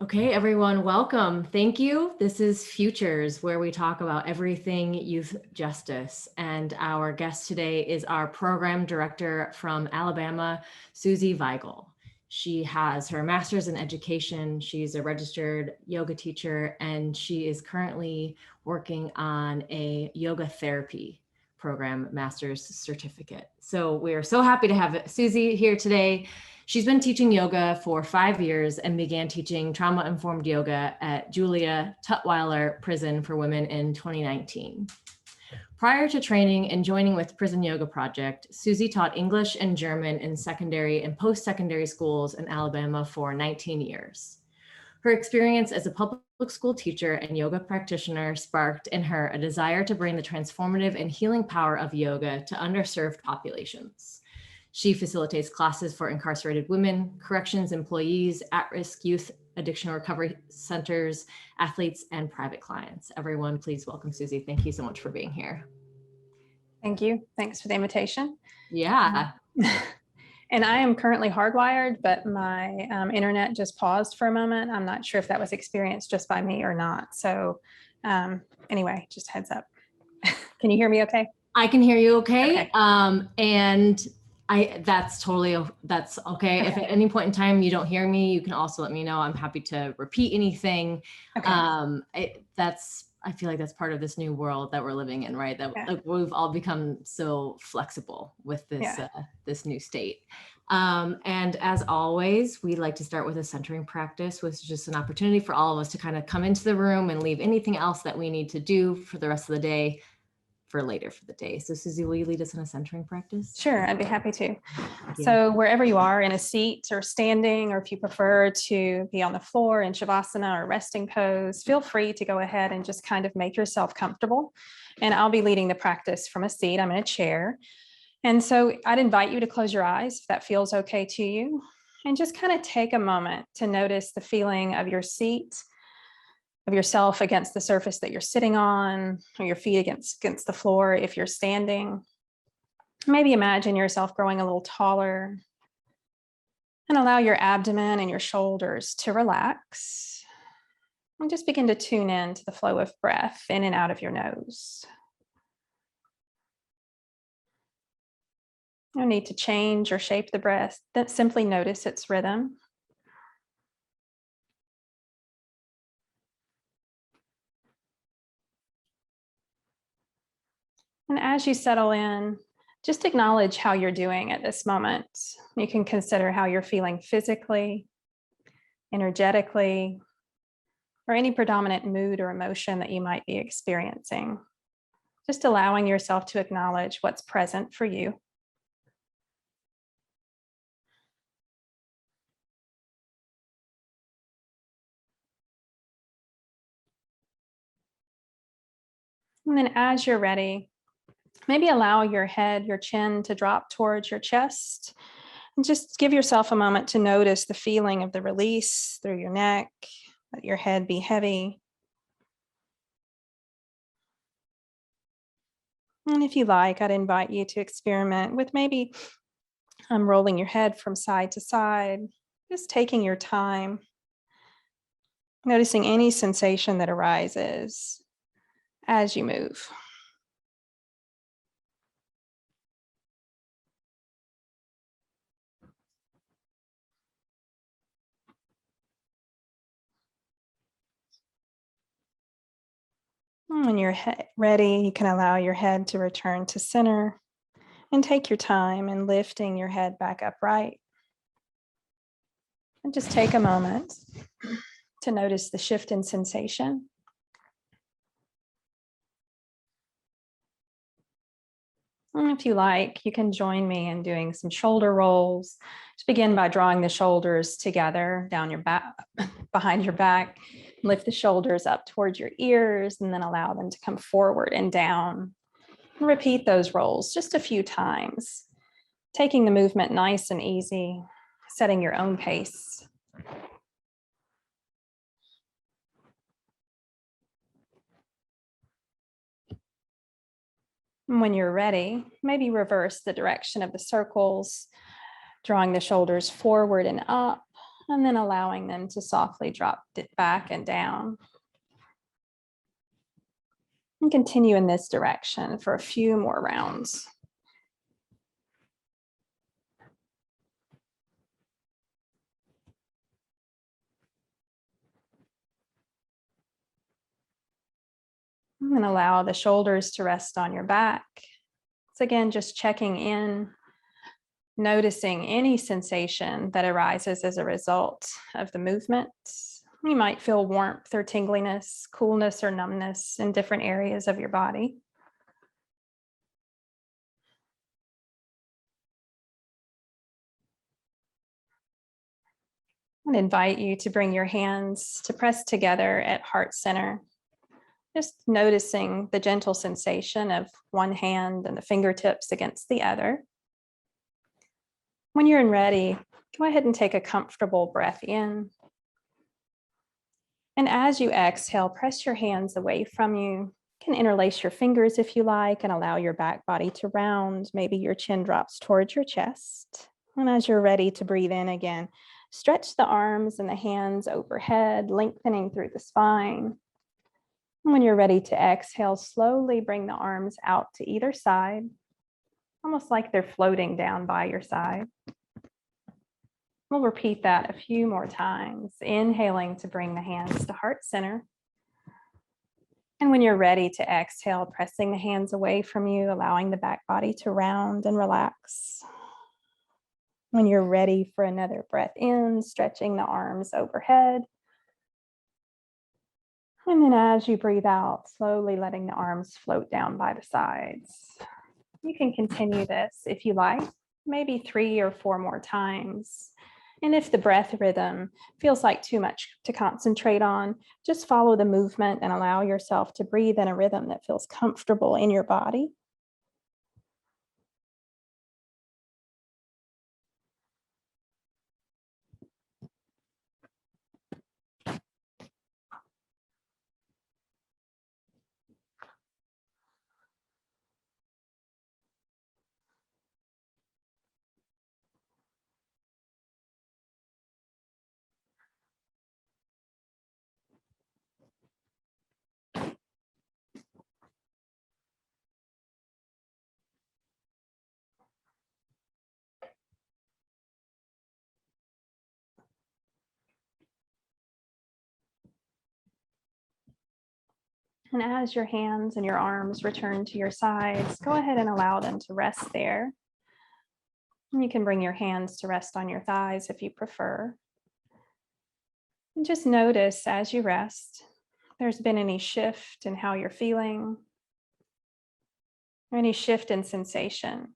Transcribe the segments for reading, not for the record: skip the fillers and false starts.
Okay, everyone, welcome. Thank you. This is Futures, where we talk about everything youth justice. And our guest today is our program director from Alabama, Susie Weigel. She has her master's in education. She's a registered yoga teacher, and she is currently working on a yoga therapy program master's certificate. So we are so happy to have Susie here today. She's been teaching yoga for 5 years and began teaching trauma-informed yoga at Julia Tutwiler Prison for Women in 2019. Prior to training and joining with Prison Yoga Project, Susie taught English and German in secondary and post-secondary schools in Alabama for 19 years. Her experience as a public school teacher and yoga practitioner sparked in her a desire to bring the transformative and healing power of yoga to underserved populations. She facilitates classes for incarcerated women, corrections employees, at-risk youth addiction recovery centers, athletes, and private clients. Everyone, please welcome Susie. Thank you so much for being here. Thank you. Thanks for the invitation. Yeah. And I am currently hardwired, but my internet just paused for a moment. I'm not sure if that was experienced just by me or not. So anyway, just heads up. Can you hear me okay? I can hear you okay. And that's okay. If at any point in time you don't hear me, you can also let me know. I'm happy to repeat anything. Okay. I feel like that's part of this new world that we're living in, right? That like, we've all become so flexible with this this new state. And as always, we like to start with a centering practice, which is just an opportunity for all of us to kind of come into the room and leave anything else that we need to do for the rest of the day for later for the day. So Susie, will you lead us in a centering practice? Sure, I'd be happy to. So wherever you are, in a seat or standing, or if you prefer to be on the floor in Shavasana or resting pose, feel free to go ahead and just kind of make yourself comfortable. And I'll be leading the practice from a seat. I'm in a chair. And so I'd invite you to close your eyes if that feels okay to you. And just kind of take a moment to notice the feeling of your seat, of yourself against the surface that you're sitting on, or your feet against the floor if you're standing. Maybe imagine yourself growing a little taller, and allow your abdomen and your shoulders to relax. And just begin to tune in to the flow of breath in and out of your nose. No need to change or shape the breath. Simply notice its rhythm. And as you settle in, just acknowledge how you're doing at this moment. You can consider how you're feeling physically, energetically, or any predominant mood or emotion that you might be experiencing. Just allowing yourself to acknowledge what's present for you. And then as you're ready, maybe allow your head, your chin to drop towards your chest. And just give yourself a moment to notice the feeling of the release through your neck. Let your head be heavy. And if you like, I'd invite you to experiment with maybe rolling your head from side to side, just taking your time, noticing any sensation that arises as you move. When you're ready, you can allow your head to return to center and take your time in lifting your head back upright. And just take a moment to notice the shift in sensation. And if you like, you can join me in doing some shoulder rolls. Just begin by drawing the shoulders together down your back, behind your back. Lift the shoulders up towards your ears and then allow them to come forward and down. And repeat those rolls just a few times, taking the movement nice and easy, setting your own pace. And when you're ready, maybe reverse the direction of the circles, drawing the shoulders forward and up, and then allowing them to softly drop it back and down. And continue in this direction for a few more rounds. And allow the shoulders to rest on your back. So again, just checking in, noticing any sensation that arises as a result of the movement. You might feel warmth or tingliness, coolness or numbness in different areas of your body. I'd invite you to bring your hands to press together at heart center. Just noticing the gentle sensation of one hand and the fingertips against the other. When you're ready, go ahead and take a comfortable breath in. And as you exhale, press your hands away from you. You can interlace your fingers if you like and allow your back body to round. Maybe your chin drops towards your chest. And as you're ready to breathe in again, stretch the arms and the hands overhead, lengthening through the spine. When you're ready to exhale, slowly bring the arms out to either side, almost like they're floating down by your side. We'll repeat that a few more times, inhaling to bring the hands to heart center. And when you're ready to exhale, pressing the hands away from you, allowing the back body to round and relax. When you're ready for another breath in, stretching the arms overhead. And then as you breathe out, slowly letting the arms float down by the sides. You can continue this if you like, maybe 3 or 4 more times. And if the breath rhythm feels like too much to concentrate on, just follow the movement and allow yourself to breathe in a rhythm that feels comfortable in your body. And as your hands and your arms return to your sides, go ahead and allow them to rest there. And you can bring your hands to rest on your thighs if you prefer. And just notice as you rest, if there's been any shift in how you're feeling, or any shift in sensation.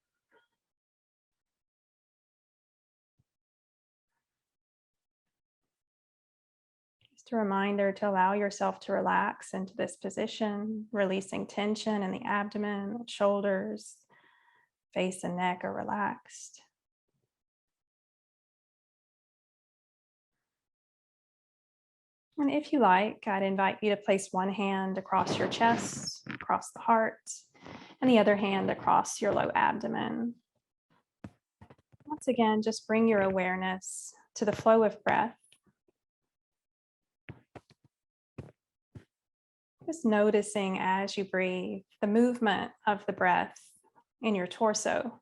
Just a reminder to allow yourself to relax into this position, releasing tension in the abdomen, shoulders, face and neck are relaxed. And if you like, I'd invite you to place one hand across your chest, across the heart, and the other hand across your low abdomen. Once again, just bring your awareness to the flow of breath. Just noticing as you breathe, the movement of the breath in your torso.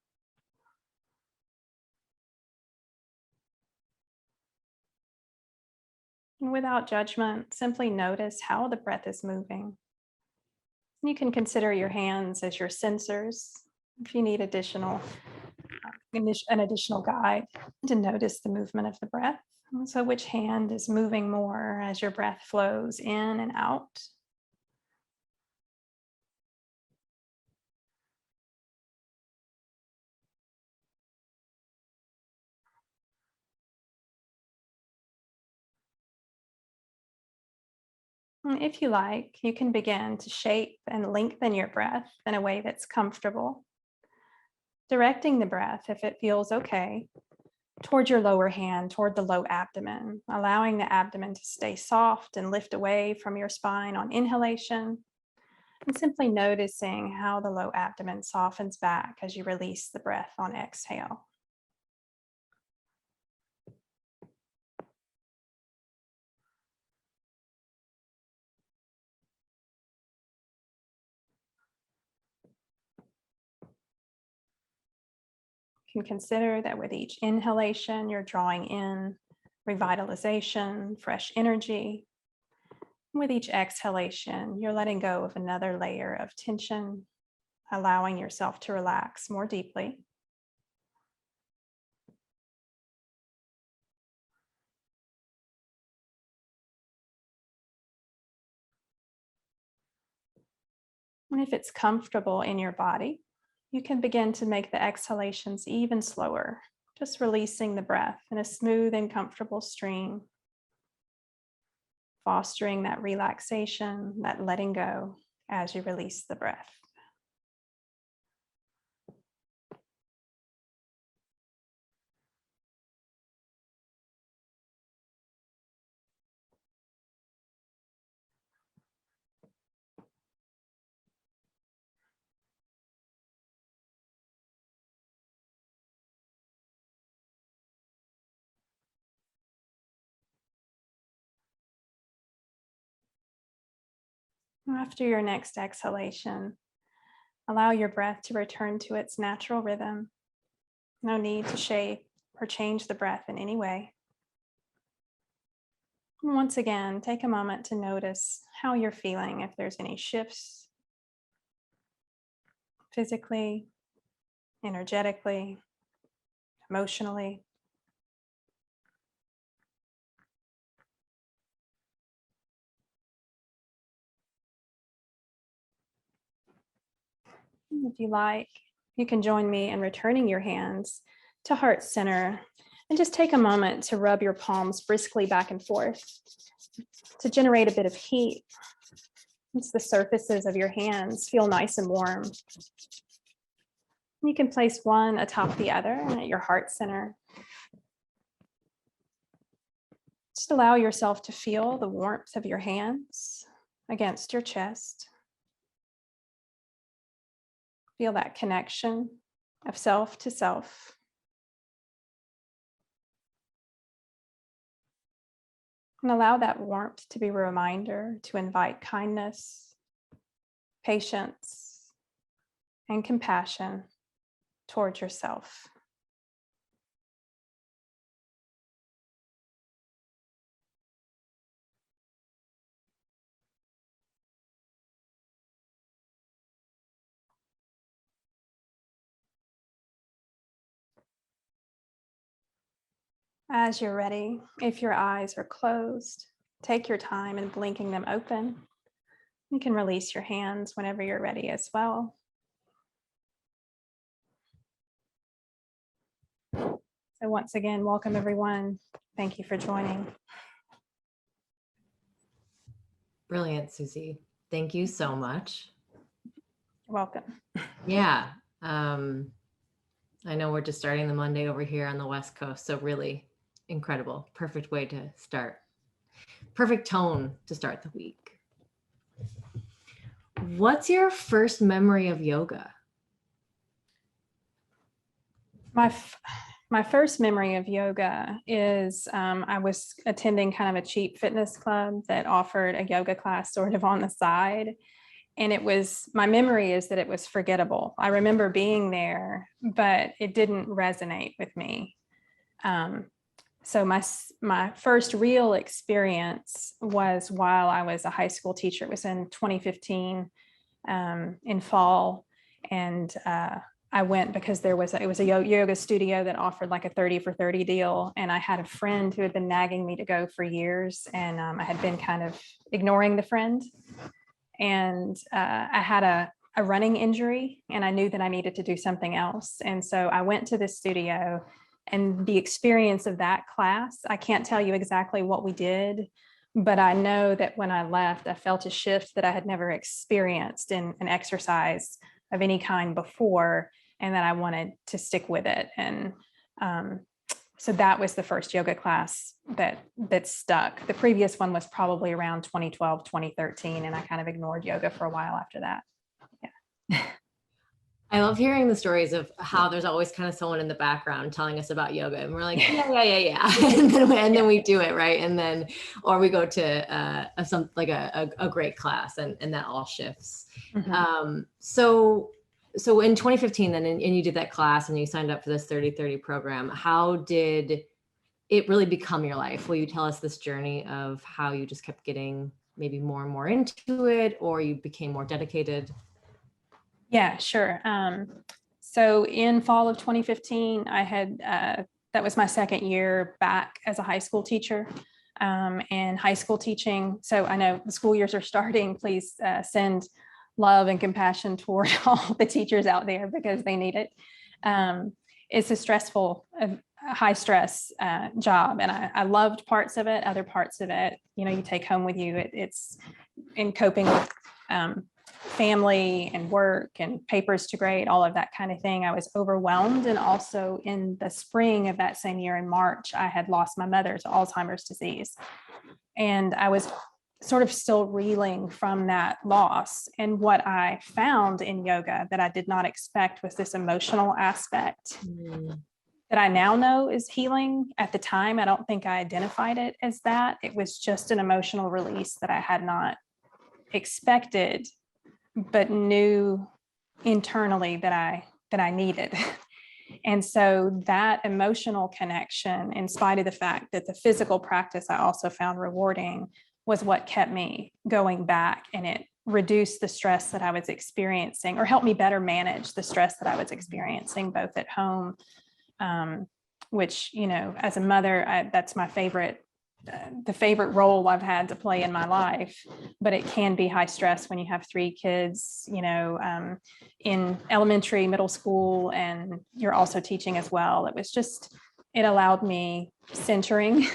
And without judgment, simply notice how the breath is moving. You can consider your hands as your sensors if you need an additional guide to notice the movement of the breath. And so which hand is moving more as your breath flows in and out? And if you like, you can begin to shape and lengthen your breath in a way that's comfortable. Directing the breath, if it feels okay, toward your lower hand, toward the low abdomen, allowing the abdomen to stay soft and lift away from your spine on inhalation, and simply noticing how the low abdomen softens back as you release the breath on exhale. You can consider that with each inhalation, you're drawing in revitalization, fresh energy. With each exhalation, you're letting go of another layer of tension, allowing yourself to relax more deeply. And if it's comfortable in your body, you can begin to make the exhalations even slower, just releasing the breath in a smooth and comfortable stream, fostering that relaxation, that letting go as you release the breath. After your next exhalation, allow your breath to return to its natural rhythm. No need to shape or change the breath in any way. And once again, take a moment to notice how you're feeling, if there's any shifts physically, energetically, emotionally. If you like, you can join me in returning your hands to heart center and just take a moment to rub your palms briskly back and forth to generate a bit of heat. Once the surfaces of your hands feel nice and warm, you can place one atop the other at your heart center. Just allow yourself to feel the warmth of your hands against your chest. Feel that connection of self to self. And allow that warmth to be a reminder to invite kindness, patience, and compassion towards yourself. As you're ready, if your eyes are closed, take your time in blinking them open. You can release your hands whenever you're ready as well. So once again, welcome everyone. Thank you for joining. Brilliant, Susie. Thank you so much. You're welcome. Yeah. I know we're just starting the Monday over here on the West Coast, so really incredible. Perfect way to start. Perfect tone to start the week. What's your first memory of yoga? My first memory of yoga is I was attending kind of a cheap fitness club that offered a yoga class sort of on the side. And my memory is that it was forgettable. I remember being there, but it didn't resonate with me. So my first real experience was while I was a high school teacher. It was in 2015 in fall. And I went because it was a yoga studio that offered like a 30 for 30 deal. And I had a friend who had been nagging me to go for years. And I had been kind of ignoring the friend. And I had a running injury and I knew that I needed to do something else. And so I went to this studio, and the experience of that class, I can't tell you exactly what we did, but I know that when I left, I felt a shift that I had never experienced in an exercise of any kind before, and that I wanted to stick with it. And so that was the first yoga class that stuck. The previous one was probably around 2012, 2013, and I kind of ignored yoga for a while after that. Yeah. I love hearing the stories of how there's always kind of someone in the background telling us about yoga, and we're like, yeah. and then we do it, right? And then, or we go to a great class, and that all shifts. Mm-hmm. So So in 2015 then, and you did that class and you signed up for this 30-30 program, how did it really become your life? Will you tell us this journey of how you just kept getting maybe more and more into it, or you became more dedicated? Yeah, sure. So in fall of 2015, I had, that was my second year back as a high school teacher, and high school teaching. So I know the school years are starting. Please send love and compassion toward all the teachers out there because they need it. It's a stressful, high stress job. And I loved parts of it. Other parts of it, you take home with you. It's in coping with family and work and papers to grade, all of that kind of thing. I was overwhelmed. And also in the spring of that same year in March, I had lost my mother to Alzheimer's disease. And I was sort of still reeling from that loss. And what I found in yoga that I did not expect was this emotional aspect that I now know is healing. At the time, I don't think I identified it as that. It was just an emotional release that I had not expected, but knew internally that I needed. And so that emotional connection, in spite of the fact that the physical practice I also found rewarding, was what kept me going back, and it reduced the stress that I was experiencing, or helped me better manage the stress that I was experiencing both at home, which, as a mother, that's my favorite, the favorite role I've had to play in my life. But it can be high stress when you have 3 kids, in elementary, middle school, and you're also teaching as well. It allowed me centering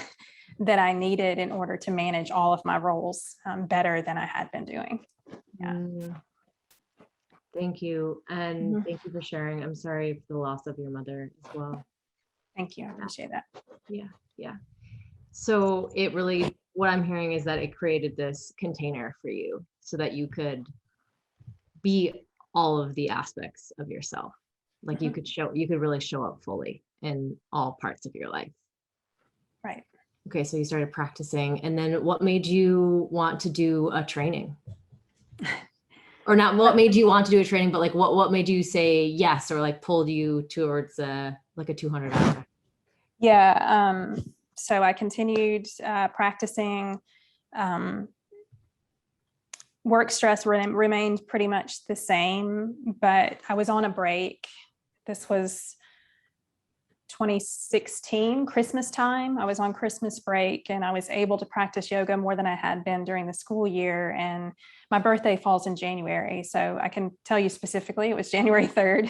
that I needed in order to manage all of my roles better than I had been doing. Yeah. Thank you. And thank you for sharing. I'm sorry for the loss of your mother as well. Thank you. I appreciate that. Yeah. So it really, what I'm hearing is that it created this container for you so that you could be all of the aspects of yourself. Like you could really show up fully in all parts of your life. Right. Okay, so you started practicing, and then what made you want to do a training? Or not what made you want to do a training, but like what made you say yes, or like pulled you towards like a 200 hour? Yeah. So I continued practicing. Work stress remained pretty much the same, but I was on a break. This was 2016, Christmas time. I was on Christmas break, and I was able to practice yoga more than I had been during the school year. And my birthday falls in January. So I can tell you specifically, it was January 3rd,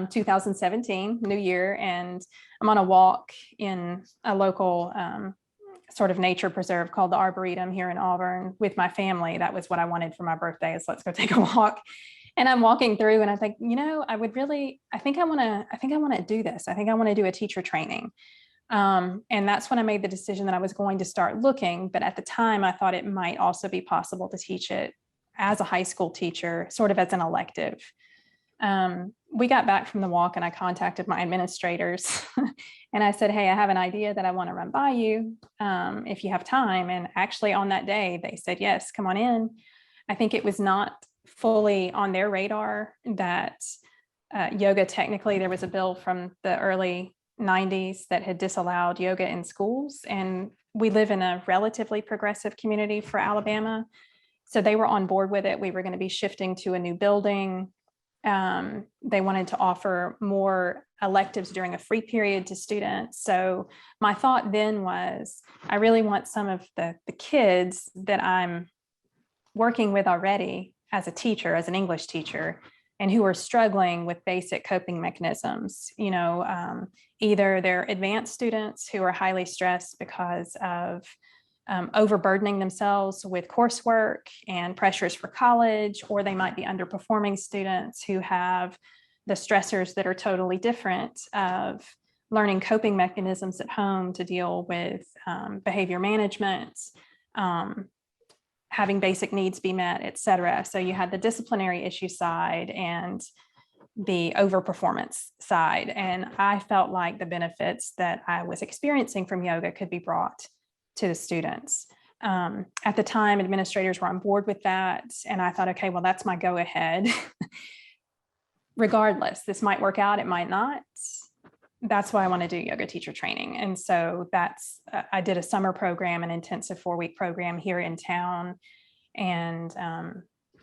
2017, New Year. And I'm on a walk in a local sort of nature preserve called the Arboretum here in Auburn with my family. That was what I wanted for my birthday, is let's go take a walk. And I'm walking through and I think, I think I want to do this. I think I want to do a teacher training. And that's when I made the decision that I was going to start looking. But at the time, I thought it might also be possible to teach it as a high school teacher, sort of as an elective. We got back from the walk and I contacted my administrators and I said, hey, I have an idea that I want to run by you if you have time. And actually on that day, they said, yes, come on in. I think it was not fully on their radar that yoga, technically, there was a bill from the early 90s that had disallowed yoga in schools. And we live in a relatively progressive community for Alabama. So they were on board with it. We were going to be shifting to a new building. They wanted to offer more electives during a free period to students. So my thought then was, I really want some of the kids that I'm working with already as a teacher, as an English teacher, and who are struggling with basic coping mechanisms. Either they're advanced students who are highly stressed because of overburdening themselves with coursework and pressures for college, or they might be underperforming students who have the stressors that are totally different of learning coping mechanisms at home to deal with behavior management, having basic needs be met, et cetera. So you had the disciplinary issue side and the overperformance side. And I felt like the benefits that I was experiencing from yoga could be brought to the students. At the time, administrators were on board with that. And I thought, okay, well, that's my go ahead. regardless, this might work out, it might not. That's why I want to do yoga teacher training. And so I did a summer program, an intensive 4-week program here in town. And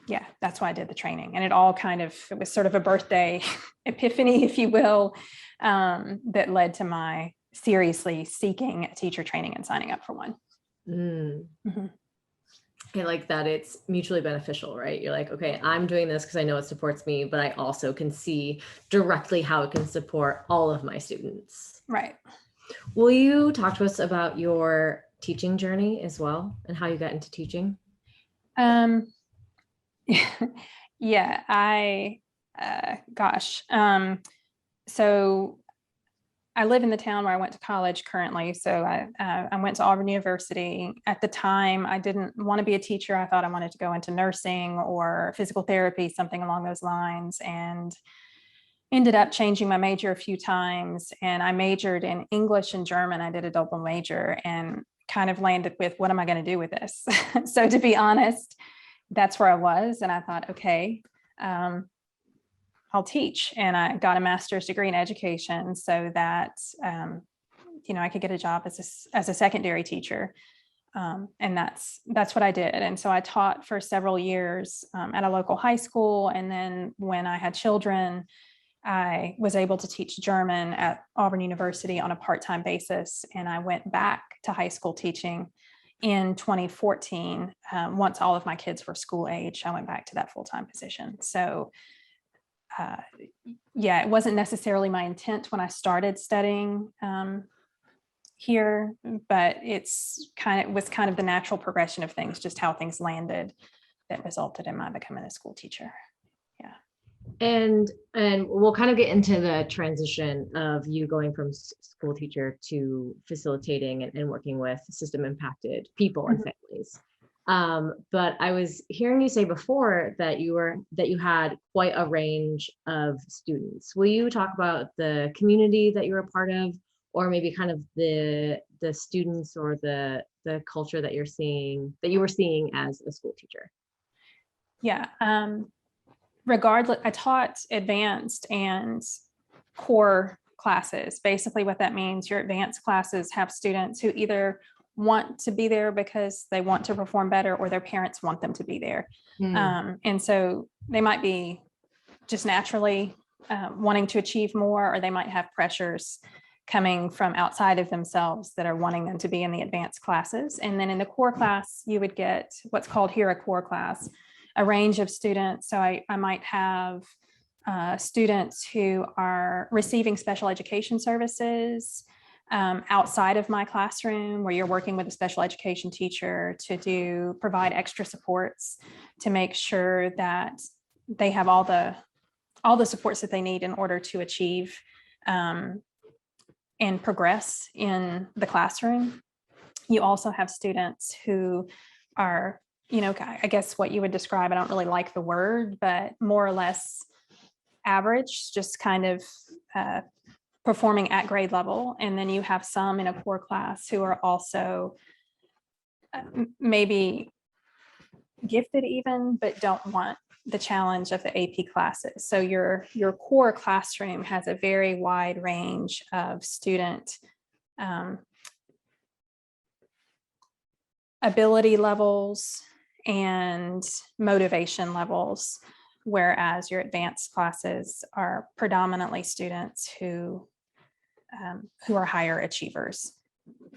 yeah, that's why I did the training. And it was sort of a birthday epiphany, if you will, that led to my seriously seeking a teacher training and signing up for one. Mm-hmm. I like that it's mutually beneficial, right? You're like, okay, I'm doing this because I know it supports me, but I also can see directly how it can support all of my students. Right. Will you talk to us about your teaching journey as well and how you got into teaching? Yeah, so I live in the town where I went to college currently. So I went to Auburn University. At the time, I didn't want to be a teacher. I thought I wanted to go into nursing or physical therapy, something along those lines, and ended up changing my major a few times. And I majored in English and German. I did a double major and kind of landed with, what am I going to do with this? So to be honest, that's where I was. And I thought, okay, I'll teach. And I got a master's degree in education so that, I could get a job as a secondary teacher. And that's what I did. And so I taught for several years at a local high school. And then when I had children, I was able to teach German at Auburn University on a part-time basis. And I went back to high school teaching in 2014. Once all of my kids were school age, I went back to that full-time position. So yeah, it wasn't necessarily my intent when I started studying here, but it was kind of the natural progression of things, just how things landed that resulted in my becoming a school teacher. Yeah. And we'll kind of get into the transition of you going from school teacher to facilitating and working with system impacted people and families. But I was hearing you say before that you had quite a range of students. Will you talk about the community that you were a part of, or maybe kind of the students or the culture that you were seeing as a school teacher? Yeah. Regardless, I taught advanced and core classes. Basically what that means, your advanced classes have students who either want to be there because they want to perform better or their parents want them to be there. And so they might be just naturally wanting to achieve more, or they might have pressures coming from outside of themselves that are wanting them to be in the advanced classes. And then in the core class, you would get what's called here a core class, a range of students. So I might have students who are receiving special education services outside of my classroom, where you're working with a special education teacher to provide extra supports to make sure that they have all the supports that they need in order to achieve and progress in the classroom. You also have students who are, I guess what you would describe, I don't really like the word, but more or less average, just kind of performing at grade level. And then you have some in a core class who are also maybe gifted even, but don't want the challenge of the AP classes. So your core classroom has a very wide range of student ability levels and motivation levels, whereas your advanced classes are predominantly students who are higher achievers.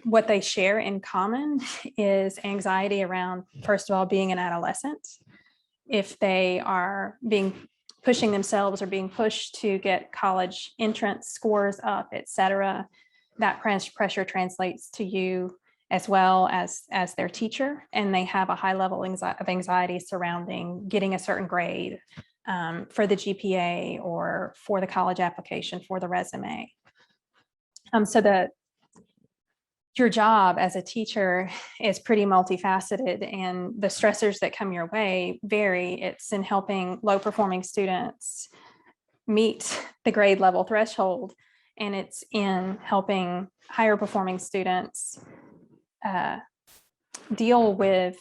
What they share in common is anxiety around, first of all, being an adolescent. If they are pushing themselves or being pushed to get college entrance scores up, et cetera, that pressure translates to you as well as their teacher. And they have a high level of anxiety surrounding getting a certain grade for the GPA or for the college application, for the resume. So your job as a teacher is pretty multifaceted, and the stressors that come your way vary. It's in helping low performing students meet the grade level threshold, and it's in helping higher performing students deal with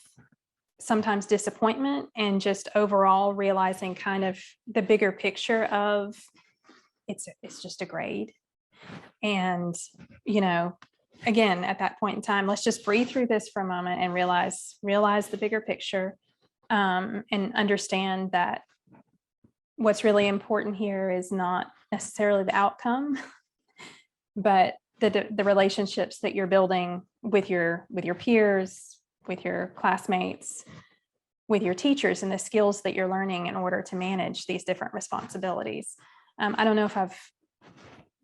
sometimes disappointment, and just overall realizing kind of the bigger picture of it's just a grade. And, again, at that point in time, let's just breathe through this for a moment and realize the bigger picture, and understand that what's really important here is not necessarily the outcome, but the relationships that you're building with your peers, with your classmates, with your teachers, and the skills that you're learning in order to manage these different responsibilities. I don't know if I've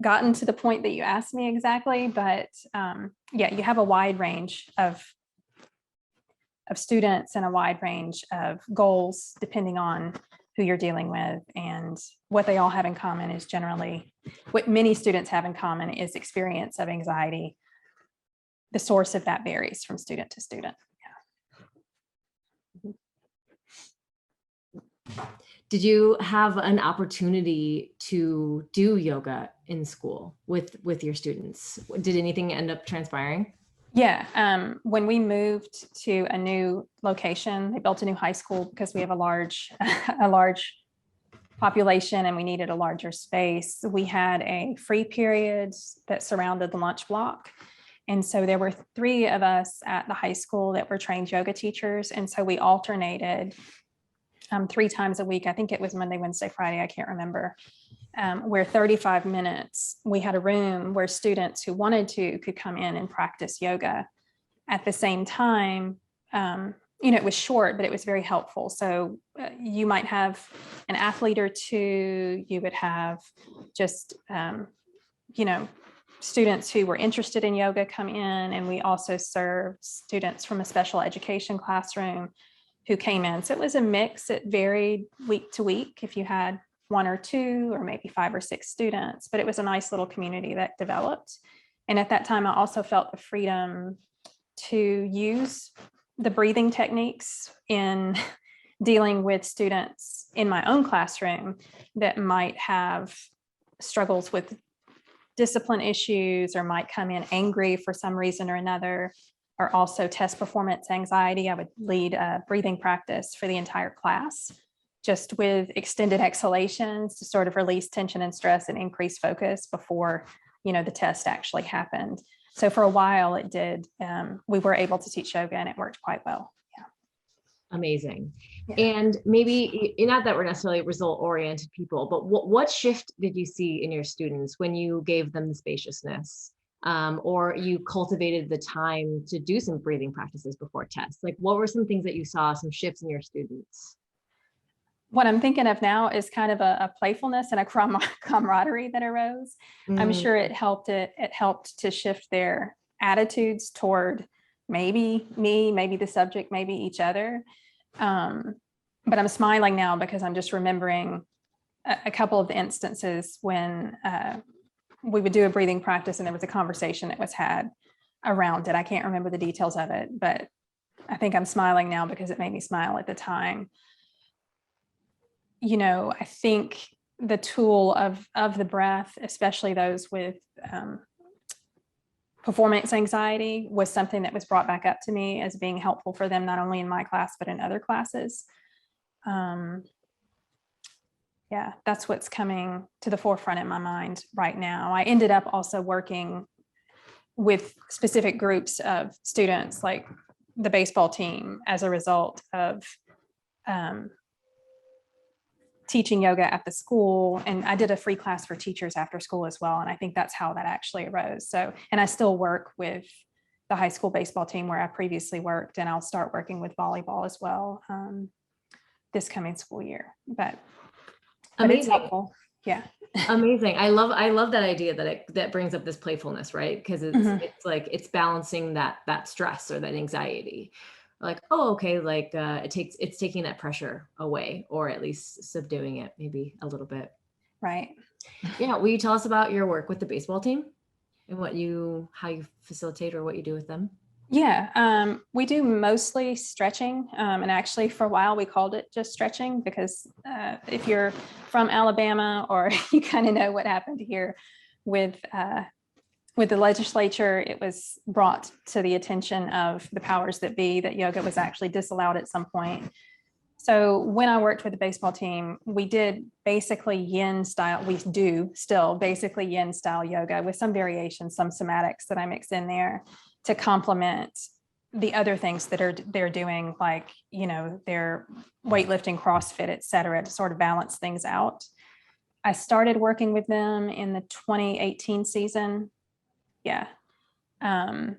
gotten to the point that you asked me exactly, but yeah, you have a wide range of students and a wide range of goals depending on who you're dealing with. And what they all have in common is generally, what many students have in common is experience of anxiety. The source of that varies from student to student. Did you have an opportunity to do yoga in school with your students? Did anything end up transpiring? Yeah, when we moved to a new location, they built a new high school because we have a large population and we needed a larger space. We had a free period that surrounded the lunch block. And so there were 3 of us at the high school that were trained yoga teachers. And so we alternated 3 times a week. I think it was Monday, Wednesday, Friday, I can't remember, where 35 minutes, we had a room where students who wanted to could come in and practice yoga. At the same time, it was short, but it was very helpful. So you might have an athlete or 2, you would have just, students who were interested in yoga come in, and we also served students from a special education classroom who came in. So it was a mix. It varied week to week if you had 1 or 2 or maybe 5 or 6 students, but it was a nice little community that developed. And at that time, I also felt the freedom to use the breathing techniques in dealing with students in my own classroom that might have struggles with discipline issues or might come in angry for some reason or another, or also test performance anxiety. I would lead a breathing practice for the entire class, just with extended exhalations to sort of release tension and stress and increase focus before, the test actually happened. So for a while it did, we were able to teach yoga and it worked quite well. Yeah. Amazing. Yeah. And maybe, not that we're necessarily result-oriented people, but what shift did you see in your students when you gave them the spaciousness, or you cultivated the time to do some breathing practices before tests? Like, what were some things that you saw, some shifts in your students? What I'm thinking of now is kind of a playfulness and a camaraderie that arose. I'm sure it helped to shift their attitudes toward maybe me, maybe the subject, maybe each other. But I'm smiling now because I'm just remembering a couple of the instances when we would do a breathing practice and there was a conversation that was had around it. I can't remember the details of it, but I think I'm smiling now because it made me smile at the time. I think the tool of the breath, especially those with performance anxiety, was something that was brought back up to me as being helpful for them, not only in my class, but in other classes. Yeah, that's what's coming to the forefront in my mind right now. I ended up also working with specific groups of students, like the baseball team, as a result of teaching yoga at the school. And I did a free class for teachers after school as well. And I think that's how that actually arose. So, and I still work with the high school baseball team where I previously worked, and I'll start working with volleyball as well this coming school year. But it's helpful. Yeah. Amazing. I love that idea that brings up this playfulness, right? Because it's like, it's balancing that stress or that anxiety. Like, oh, okay, like it's taking that pressure away, or at least subduing it maybe a little bit. Right. Yeah. Will you tell us about your work with the baseball team and how you facilitate or what you do with them? Yeah, we do mostly stretching. And actually for a while we called it just stretching because if you're from Alabama, or you kind of know what happened here with with the legislature, it was brought to the attention of the powers that be that yoga was actually disallowed at some point. So when I worked with the baseball team, we did basically yin style. We do still basically yin style yoga with some variations, some somatics that I mix in there to complement the other things that they're doing, like, you know, their weightlifting, CrossFit, et cetera, to sort of balance things out. I started working with them in the 2018 season. Yeah. And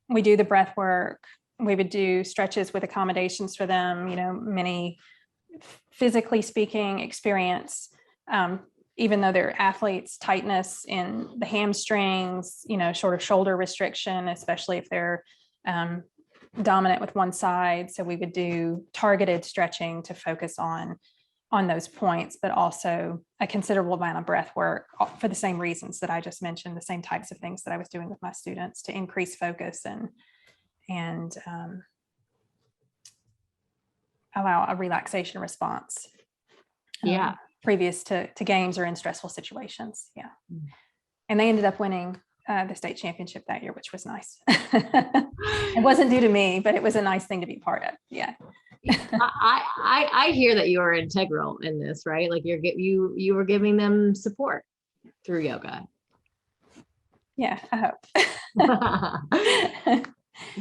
we do the breath work. We would do stretches with accommodations for them, you know, many physically speaking experience, even though they're athletes, tightness in the hamstrings, you know, sort of shoulder restriction, especially if they're dominant with one side. So we would do targeted stretching to focus on those points, but also a considerable amount of breath work for the same reasons that I just mentioned, the same types of things that I was doing with my students to increase focus and allow a relaxation response. Yeah. Previous to games or in stressful situations. Yeah. And they ended up winning the state championship that year, which was nice. It wasn't due to me, but it was a nice thing to be part of. Yeah. I hear that you are integral in this, right? Like you were giving them support through yoga. Yeah, I hope.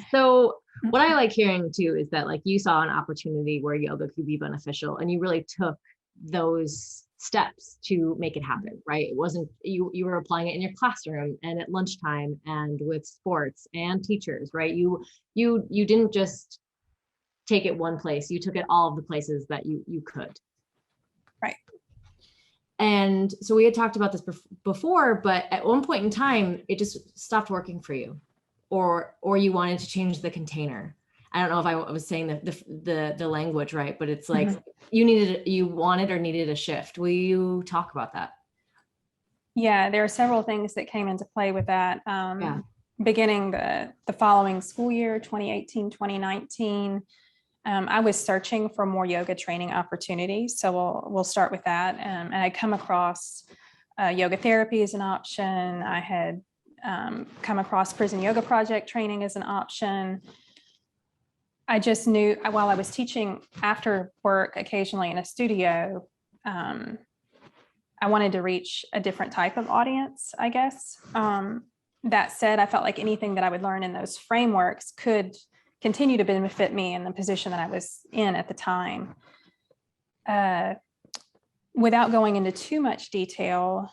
So what I like hearing too is that like you saw an opportunity where yoga could be beneficial and you really took those steps to make it happen, right? It wasn't you were applying it in your classroom and at lunchtime and with sports and teachers, right? You didn't just take it one place, you took it all of the places that you could. Right. And so we had talked about this before, but at one point in time, it just stopped working for you, or you wanted to change the container. I don't know if I was saying the language right, but it's like you wanted or needed a shift. Will you talk about that? Yeah, there are several things that came into play with that. Beginning the following school year, 2018, 2019, I was searching for more yoga training opportunities. So we'll start with that. And I come across yoga therapy as an option. I had come across prison yoga project training as an option. I just knew while I was teaching after work occasionally in a studio, I wanted to reach a different type of audience, I guess. That said, I felt like anything that I would learn in those frameworks could continue to benefit me in the position that I was in at the time. Without going into too much detail,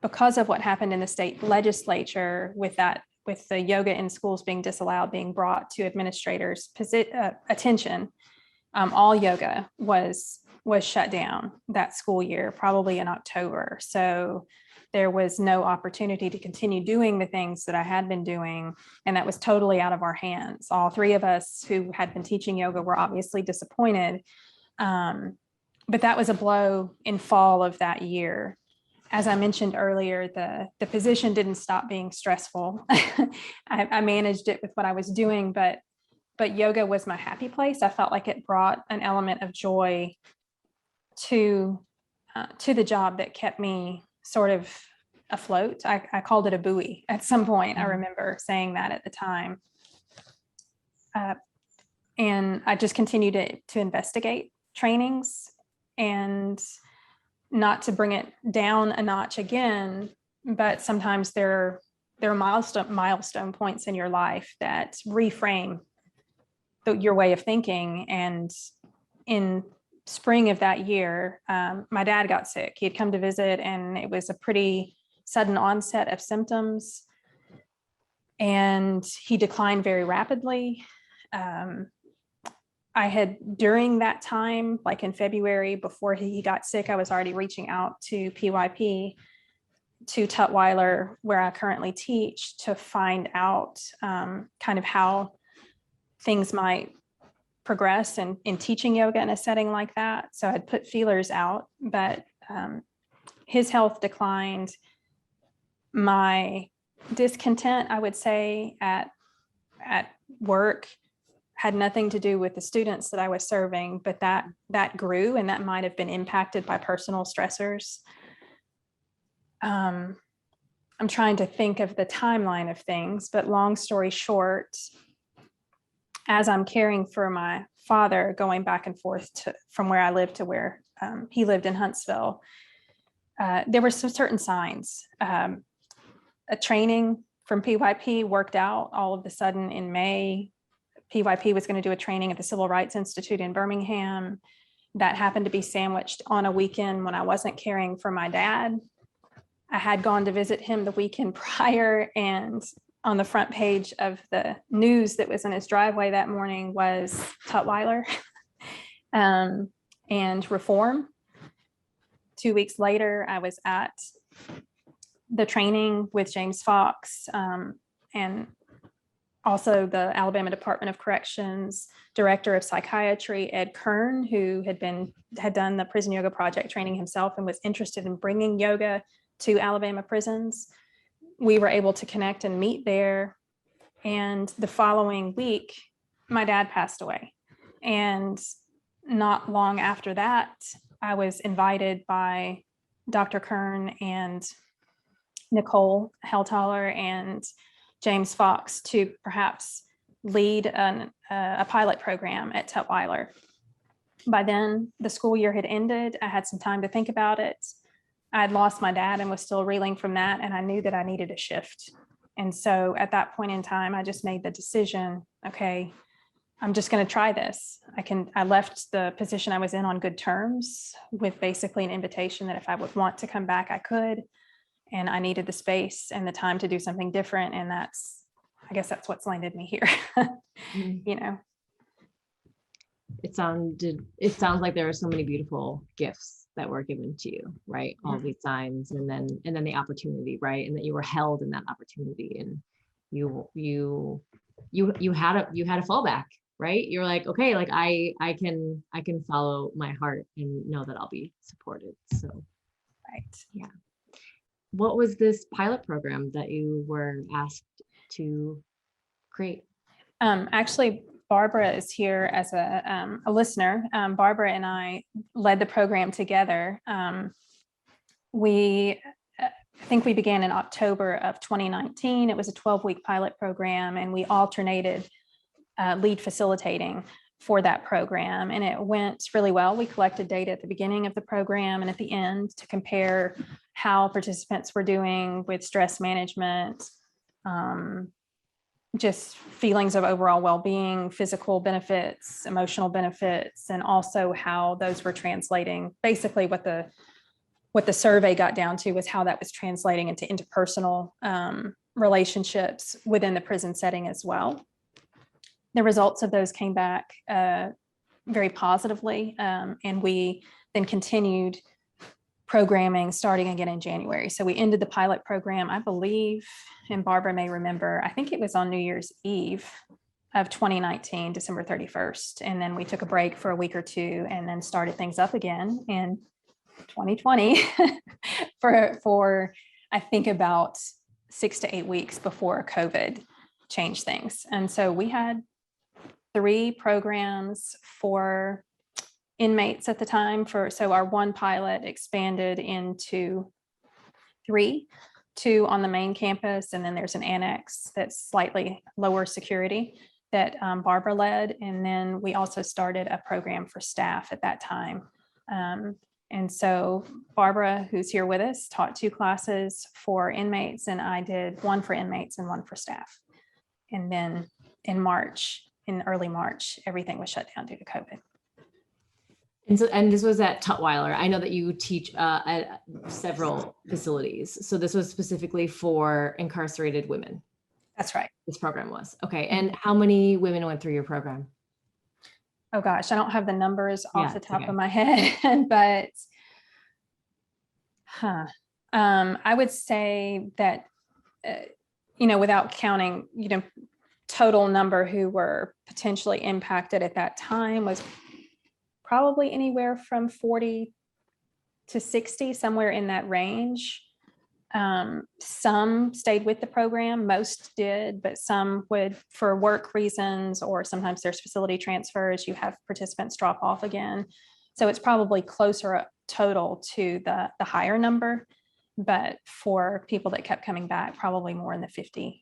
because of what happened in the state legislature with the yoga in schools being disallowed, being brought to administrators' attention, all yoga was shut down that school year, probably in October. So there was no opportunity to continue doing the things that I had been doing, and that was totally out of our hands. All three of us who had been teaching yoga were obviously disappointed, but that was a blow in fall of that year. As I mentioned earlier, the position didn't stop being stressful. I managed it with what I was doing, but yoga was my happy place. I felt like it brought an element of joy to the job that kept me sort of afloat. I called it a buoy at some point. I remember saying that at the time. And I just continued to investigate trainings, and not to bring it down a notch again, but sometimes there are milestone points in your life that reframe your way of thinking. And in spring of that year, my dad got sick. He had come to visit, and it was a pretty sudden onset of symptoms, and he declined very rapidly. I had, during that time, like in February, before he got sick, I was already reaching out to PYP, to Tutwiler, where I currently teach, to find out kind of how things might progress in teaching yoga in a setting like that. So I'd put feelers out, but his health declined. My discontent, I would say, at work had nothing to do with the students that I was serving, but that grew, and that might have been impacted by personal stressors. I'm trying to think of the timeline of things, but long story short, as I'm caring for my father, going back and forth from where I lived to where he lived in Huntsville, there were some certain signs. A training from PYP worked out all of a sudden in May. PYP was going to do a training at the Civil Rights Institute in Birmingham. That happened to be sandwiched on a weekend when I wasn't caring for my dad. I had gone to visit him the weekend prior, and on the front page of the news that was in his driveway that morning was Tutwiler and reform. 2 weeks later, I was at the training with James Fox and also the Alabama Department of Corrections Director of Psychiatry, Ed Kern, who had done the Prison Yoga Project training himself and was interested in bringing yoga to Alabama prisons. We were able to connect and meet there. And the following week, my dad passed away. And not long after that, I was invited by Dr. Kern and Nicole Heltaler and James Fox to perhaps lead a pilot program at Tutwiler. By then, the school year had ended. I had some time to think about it. I had lost my dad and was still reeling from that, and I knew that I needed a shift. And so at that point in time, I just made the decision, okay, I'm just going to try this. I left the position I was in on good terms with basically an invitation that if I would want to come back, I could. And I needed the space and the time to do something different. And I guess that's what's landed me here. You know, it sounds like there are so many beautiful gifts that were given to you, right? All these signs, and then the opportunity, right? And that you were held in that opportunity, and you had a fallback, right? You're like, okay, like I can follow my heart and know that I'll be supported. So, right. Yeah. What was this pilot program that you were asked to create? Actually, Barbara is here as a listener. Barbara and I led the program together. I think we began in October of 2019. It was a 12-week pilot program, and we alternated lead facilitating for that program, and it went really well. We collected data at the beginning of the program and at the end to compare how participants were doing with stress management, just feelings of overall well-being, physical benefits, emotional benefits, and also how those were translating. Basically, what the survey got down to was how that was translating into interpersonal relationships within the prison setting as well. The results of those came back very positively, and we then continued programming starting again in January. So we ended the pilot program, I believe, and Barbara may remember, I think it was on New Year's Eve of 2019, December 31st. And then we took a break for a week or two and then started things up again in 2020 for I think about 6 to 8 weeks before COVID changed things. And so we had 3 programs for inmates at the time. So our one pilot expanded into 3, 2 on the main campus, and then there's an annex that's slightly lower security that Barbara led. And then we also started a program for staff at that time. And so Barbara, who's here with us, taught 2 classes for inmates, and I did 1 for inmates and 1 for staff. And then in early March, everything was shut down due to COVID. And this was at Tutwiler. I know that you teach at several facilities. So this was specifically for incarcerated women. That's right. This program was. Okay. And how many women went through your program? Oh gosh, I don't have the numbers off the top of my head, but I would say that, without counting, total number who were potentially impacted at that time was probably anywhere from 40 to 60, somewhere in that range. Some stayed with the program, most did, but some would, for work reasons, or sometimes there's facility transfers, you have participants drop off again. So it's probably closer total to the higher number. But for people that kept coming back, probably more in the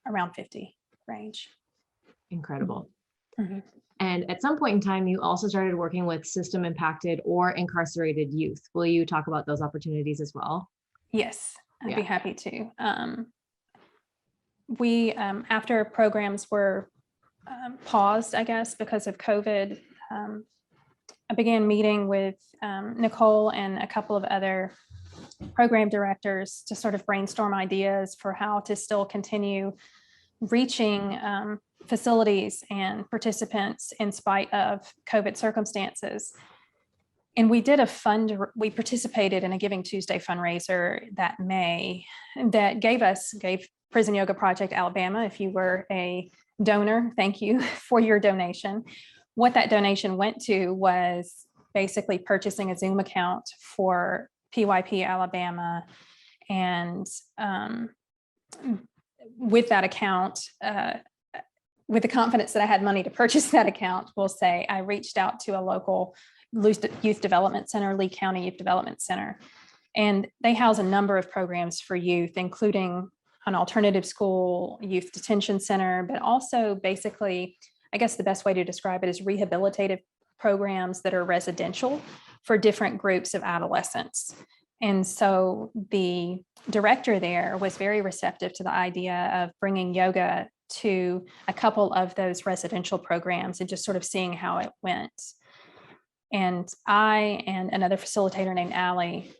around 50 range. Incredible. Mm-hmm. And at some point in time, you also started working with system impacted or incarcerated youth. Will you talk about those opportunities as well? Yes, I'd be happy to. We, after programs were paused, I guess, because of COVID, I began meeting with Nicole and a couple of other program directors to sort of brainstorm ideas for how to still continue reaching facilities and participants in spite of COVID circumstances. And we did we participated in a Giving Tuesday fundraiser that May that gave Prison Yoga Project Alabama, if you were a donor, thank you for your donation. What that donation went to was basically purchasing a Zoom account for PYP Alabama. And with that account, with the confidence that I had money to purchase that account, we'll say I reached out to a local youth development center, Lee County Youth Development Center. And they house a number of programs for youth, including an alternative school, youth detention center, but also basically, I guess the best way to describe it is rehabilitative programs that are residential for different groups of adolescents. And so the director there was very receptive to the idea of bringing yoga to a couple of those residential programs and just sort of seeing how it went. And I and another facilitator named Allie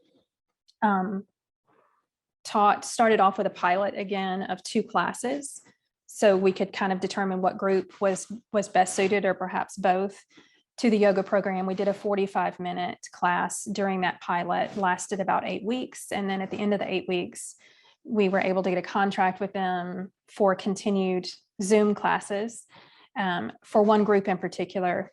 started off with a pilot again of 2 classes. So we could kind of determine what group was best suited, or perhaps both, to the yoga program. We did a 45-minute class during that pilot, lasted about 8 weeks. And then at the end of the 8 weeks, we were able to get a contract with them for continued Zoom classes for one group in particular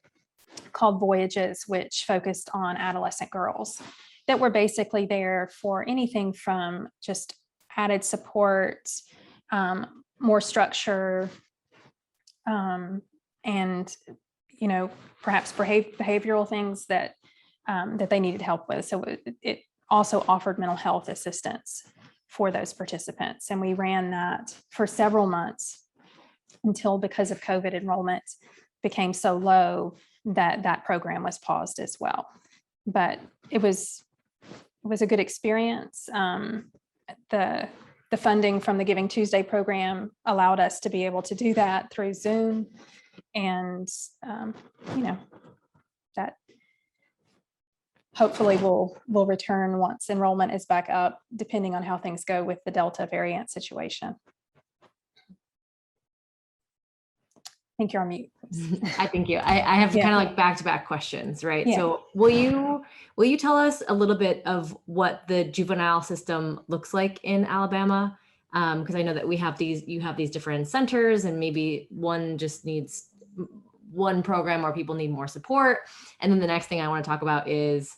called Voyages, which focused on adolescent girls that were basically there for anything from just added support, more structure, and perhaps behavioral things that they needed help with. So it also offered mental health assistance for those participants. And we ran that for several months until, because of COVID, enrollment became so low that program was paused as well. But it was a good experience. The funding from the Giving Tuesday program allowed us to be able to do that through Zoom. And, that hopefully will return once enrollment is back up, depending on how things go with the Delta variant situation. I think you're on mute. I think you. I have kind of like back-to-back questions, right? Yeah. So will you tell us a little bit of what the juvenile system looks like in Alabama? Because I know that you have these different centers, and maybe one just needs one program or people need more support. And then the next thing I want to talk about is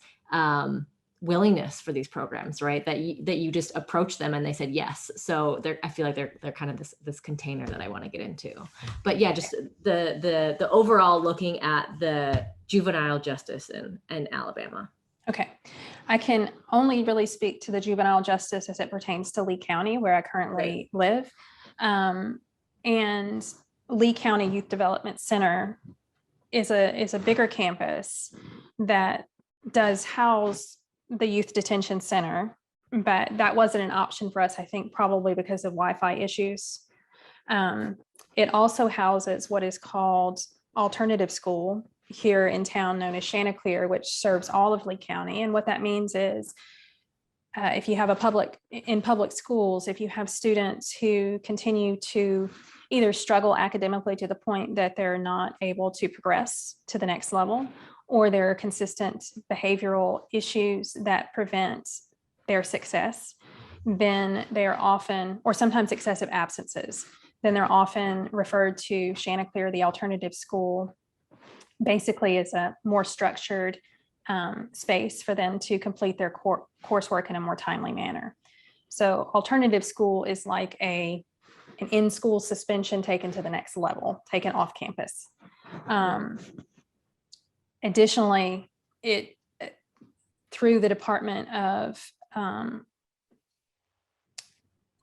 willingness for these programs, right? That you just approach them and they said yes. So I feel like they're kind of this container that I want to get into. But yeah, just the overall looking at the juvenile justice in Alabama. Okay. I can only really speak to the juvenile justice as it pertains to Lee County, where I currently live. And Lee County Youth Development Center is a bigger campus that does house the youth detention center, but that wasn't an option for us, I think, probably because of Wi-Fi issues. It also houses what is called alternative school here in town, known as Chanticleer, which serves all of Lee County. And what that means is if you have in public schools, if you have students who continue to either struggle academically to the point that they're not able to progress to the next level, or there are consistent behavioral issues that prevent their success, then they're often, or sometimes excessive absences, then they're often referred to Chanticleer, the alternative school, basically as a more structured space for them to complete their coursework in a more timely manner. So alternative school is like an in-school suspension taken to the next level, taken off campus. Additionally, through the Department of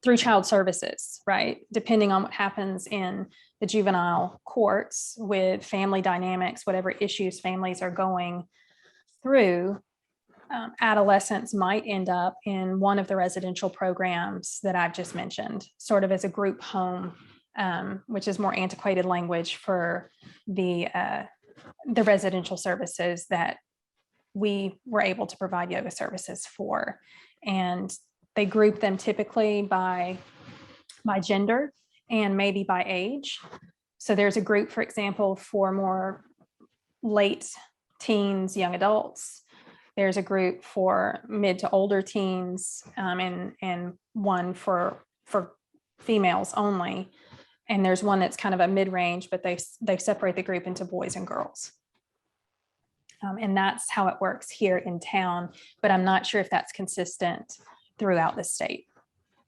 through child services, right? Depending on what happens in the juvenile courts with family dynamics, whatever issues families are going through, adolescents might end up in one of the residential programs that I've just mentioned, sort of as a group home, which is more antiquated language for the residential services that we were able to provide yoga services for. And they group them typically by gender and maybe by age. So there's a group, for example, for more late teens, young adults. There's a group for mid to older teens, and one for females only. And there's one that's kind of a mid-range, but they separate the group into boys and girls. And that's how it works here in town, but I'm not sure if that's consistent throughout the state.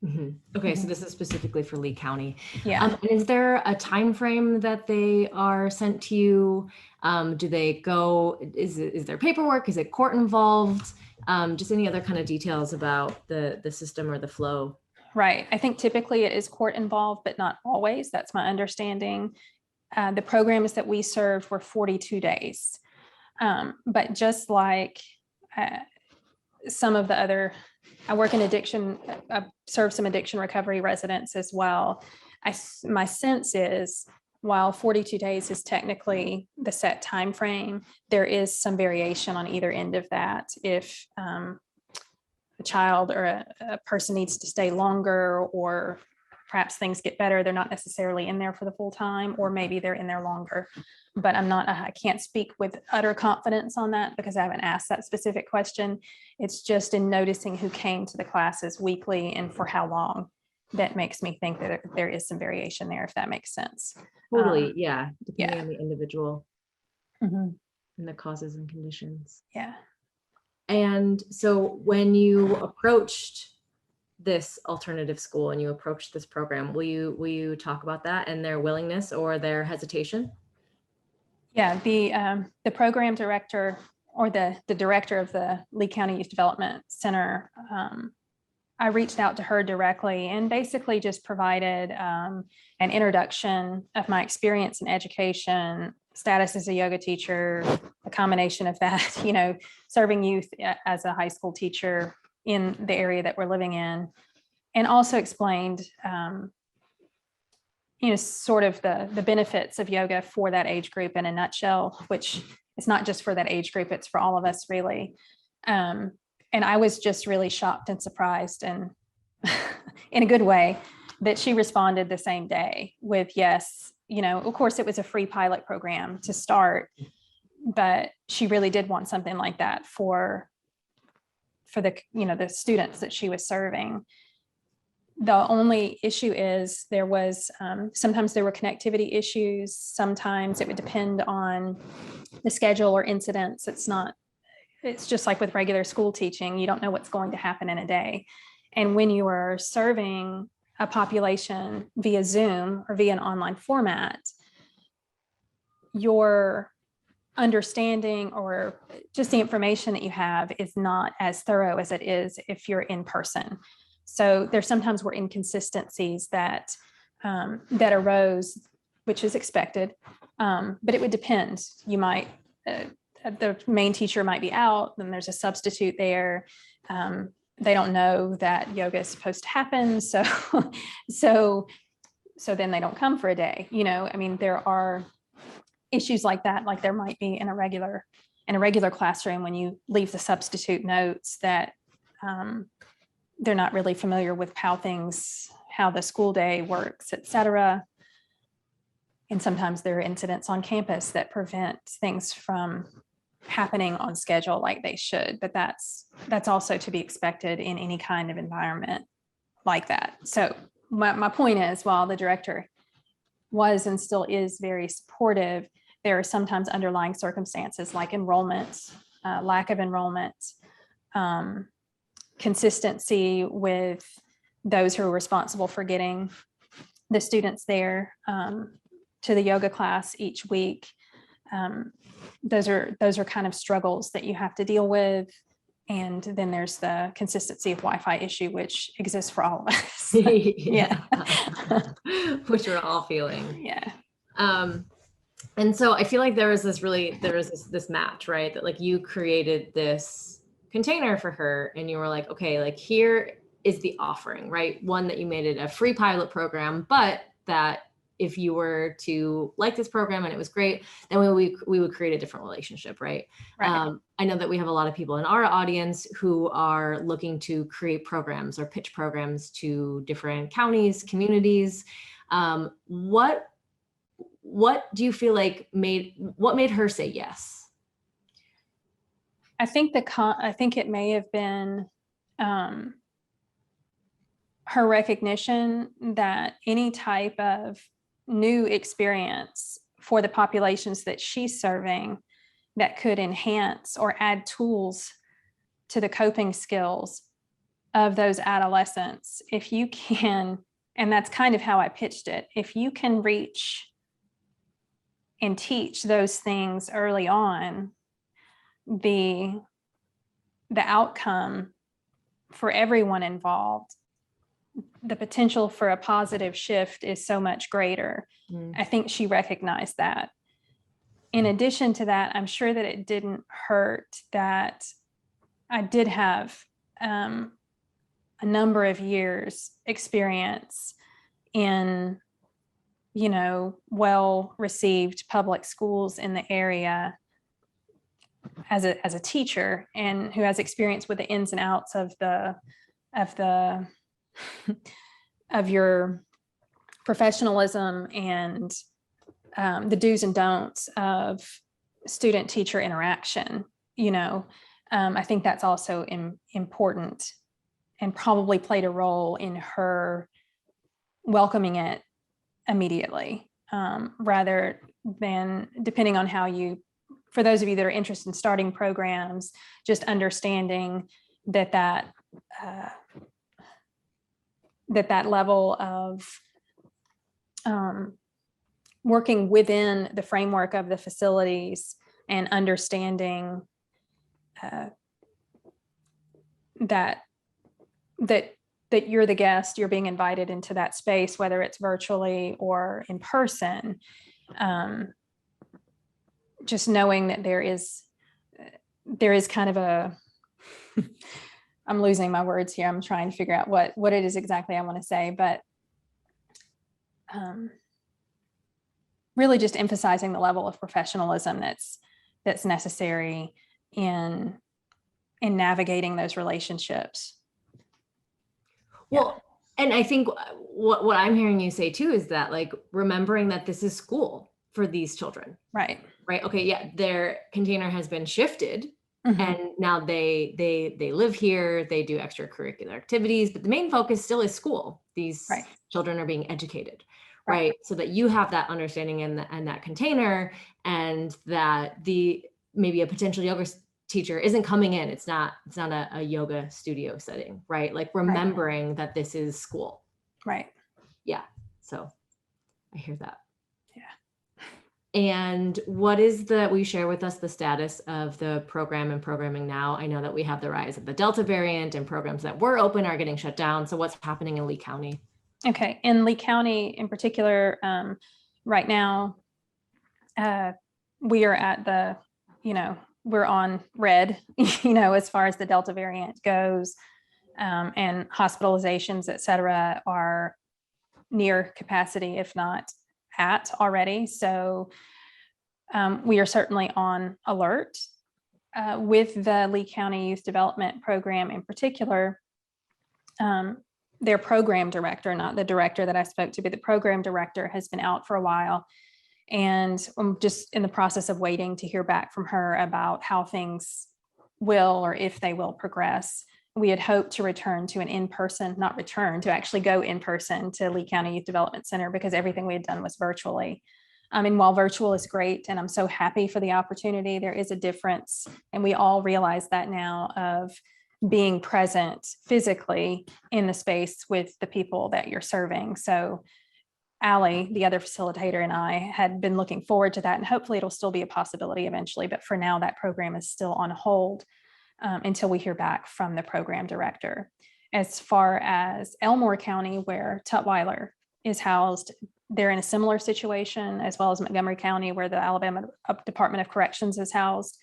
Mm-hmm. Okay, so this is specifically for Lee County. Yeah. Is there a time frame that they are sent to you? Do they go? Is there paperwork? Is it court involved? Just any other kind of details about the system or the flow? Right. I think typically it is court involved, but not always. That's my understanding. The programs that we served were 42 days. But just like some of the other, I work in addiction, I serve some addiction recovery residents as well. My sense is, while 42 days is technically the set time frame, there is some variation on either end of that. If a child or a person needs to stay longer, or perhaps things get better, they're not necessarily in there for the full time, or maybe they're in there longer. But I can't speak with utter confidence on that because I haven't asked that specific question. It's just in noticing who came to the classes weekly and for how long that makes me think that there is some variation there, if that makes sense. Totally, yeah, depending on the individual Mm-hmm. and the causes and conditions. Yeah. And so when you approached this alternative school and you approached this program, will you talk about that and their willingness or their hesitation? Yeah, the program director, or the director of the Lee County Youth Development Center, I reached out to her directly and basically just provided an introduction of my experience in education, status as a yoga teacher, a combination of that, serving youth as a high school teacher in the area that we're living in, and also explained sort of the benefits of yoga for that age group in a nutshell, which is not just for that age group, it's for all of us really. And I was just really shocked and surprised, and in a good way, that she responded the same day with yes. Of course it was a free pilot program to start, but she really did want something like that for the students that she was serving. The only issue is there was sometimes there were connectivity issues. Sometimes it would depend on the schedule or incidents. It's just like with regular school teaching. You don't know what's going to happen in a day. And when you are serving a population via Zoom or via an online format, your understanding or just the information that you have is not as thorough as it is if you're in person. So there sometimes were inconsistencies that arose, which is expected, but it would depend. You might, the main teacher might be out, then there's a substitute there. They don't know that yoga is supposed to happen, so then they don't come for a day. There are issues like that, like there might be in a regular classroom when you leave the substitute notes that they're not really familiar with how the school day works, et cetera. And sometimes there are incidents on campus that prevent things from happening on schedule like they should, but that's also to be expected in any kind of environment like that. So my point is, while the director was and still is very supportive, there are sometimes underlying circumstances like enrollment, lack of enrollment, consistency with those who are responsible for getting the students there to the yoga class each week. Those are kind of struggles that you have to deal with And then there's the consistency of Wi-Fi issue, which exists for all of us. Yeah. Which we're all feeling. Yeah. And so I feel like there was this match, right? That like you created this container for her and you were like, okay, like here is the offering, right? One, that you made it a free pilot program, but that if you were to like this program and it was great, then we would create a different relationship, right? Right. I know that we have a lot of people in our audience who are looking to create programs or pitch programs to different counties, communities. What do you feel like made her say yes? I think it may have been her recognition that any type of new experience for the populations that she's serving that could enhance or add tools to the coping skills of those adolescents, if you can, and that's kind of how I pitched it, if you can reach and teach those things early on, the outcome for everyone involved, the potential for a positive shift is so much greater. I think she recognized that. In addition to that, I'm sure that it didn't hurt that I did have a number of years experience in, well-received public schools in the area as a teacher, and who has experience with the ins and outs of your professionalism and the do's and don'ts of student-teacher interaction. I think that's also important and probably played a role in her welcoming it immediately, rather than, depending on how you, for those of you that are interested in starting programs, just understanding that level of working within the framework of the facilities and understanding that you're the guest, you're being invited into that space, whether it's virtually or in person. Just knowing that there is kind of a, I'm losing my words here. I'm trying to figure out what it is exactly I want to say, but really just emphasizing the level of professionalism that's necessary in navigating those relationships. Well, yeah. And I think what I'm hearing you say too is that, like, remembering that this is school for these children. Right. Okay. Yeah. Their container has been shifted. Mm-hmm. And now they live here, they do extracurricular activities, but the main focus still is school. These children are being educated, right? So that you have that understanding and that container, and that maybe a potential yoga teacher isn't coming in. It's not a yoga studio setting, right? Like remembering that this is school. Right. Yeah. So I hear that. Yeah. And what is will you share with us the status of the program and programming now? I know that we have the rise of the Delta variant, and programs that were open are getting shut down. So what's happening in Lee County? Okay. In Lee County in particular, right now, we are at we're on red, as far as the Delta variant goes, and hospitalizations, et cetera, are near capacity, if not at already. So we are certainly on alert. With the Lee County Youth Development Program in particular, their program director, not the director that I spoke to, but the program director has been out for a while. And I'm just in the process of waiting to hear back from her about how things will, or if they will, progress. We had hoped to return to to actually go in person to Lee County Youth Development Center, because everything we had done was virtually. And while virtual is great, and I'm so happy for the opportunity, there is a difference, and we all realize that now, of being present physically in the space with the people that you're serving. So Allie, the other facilitator, and I had been looking forward to that, and hopefully it'll still be a possibility eventually. But for now, that program is still on hold. until we hear back from the program director. As far as Elmore County, where Tutwiler is housed, they're in a similar situation, as well as Montgomery County, where the Alabama Department of Corrections is housed.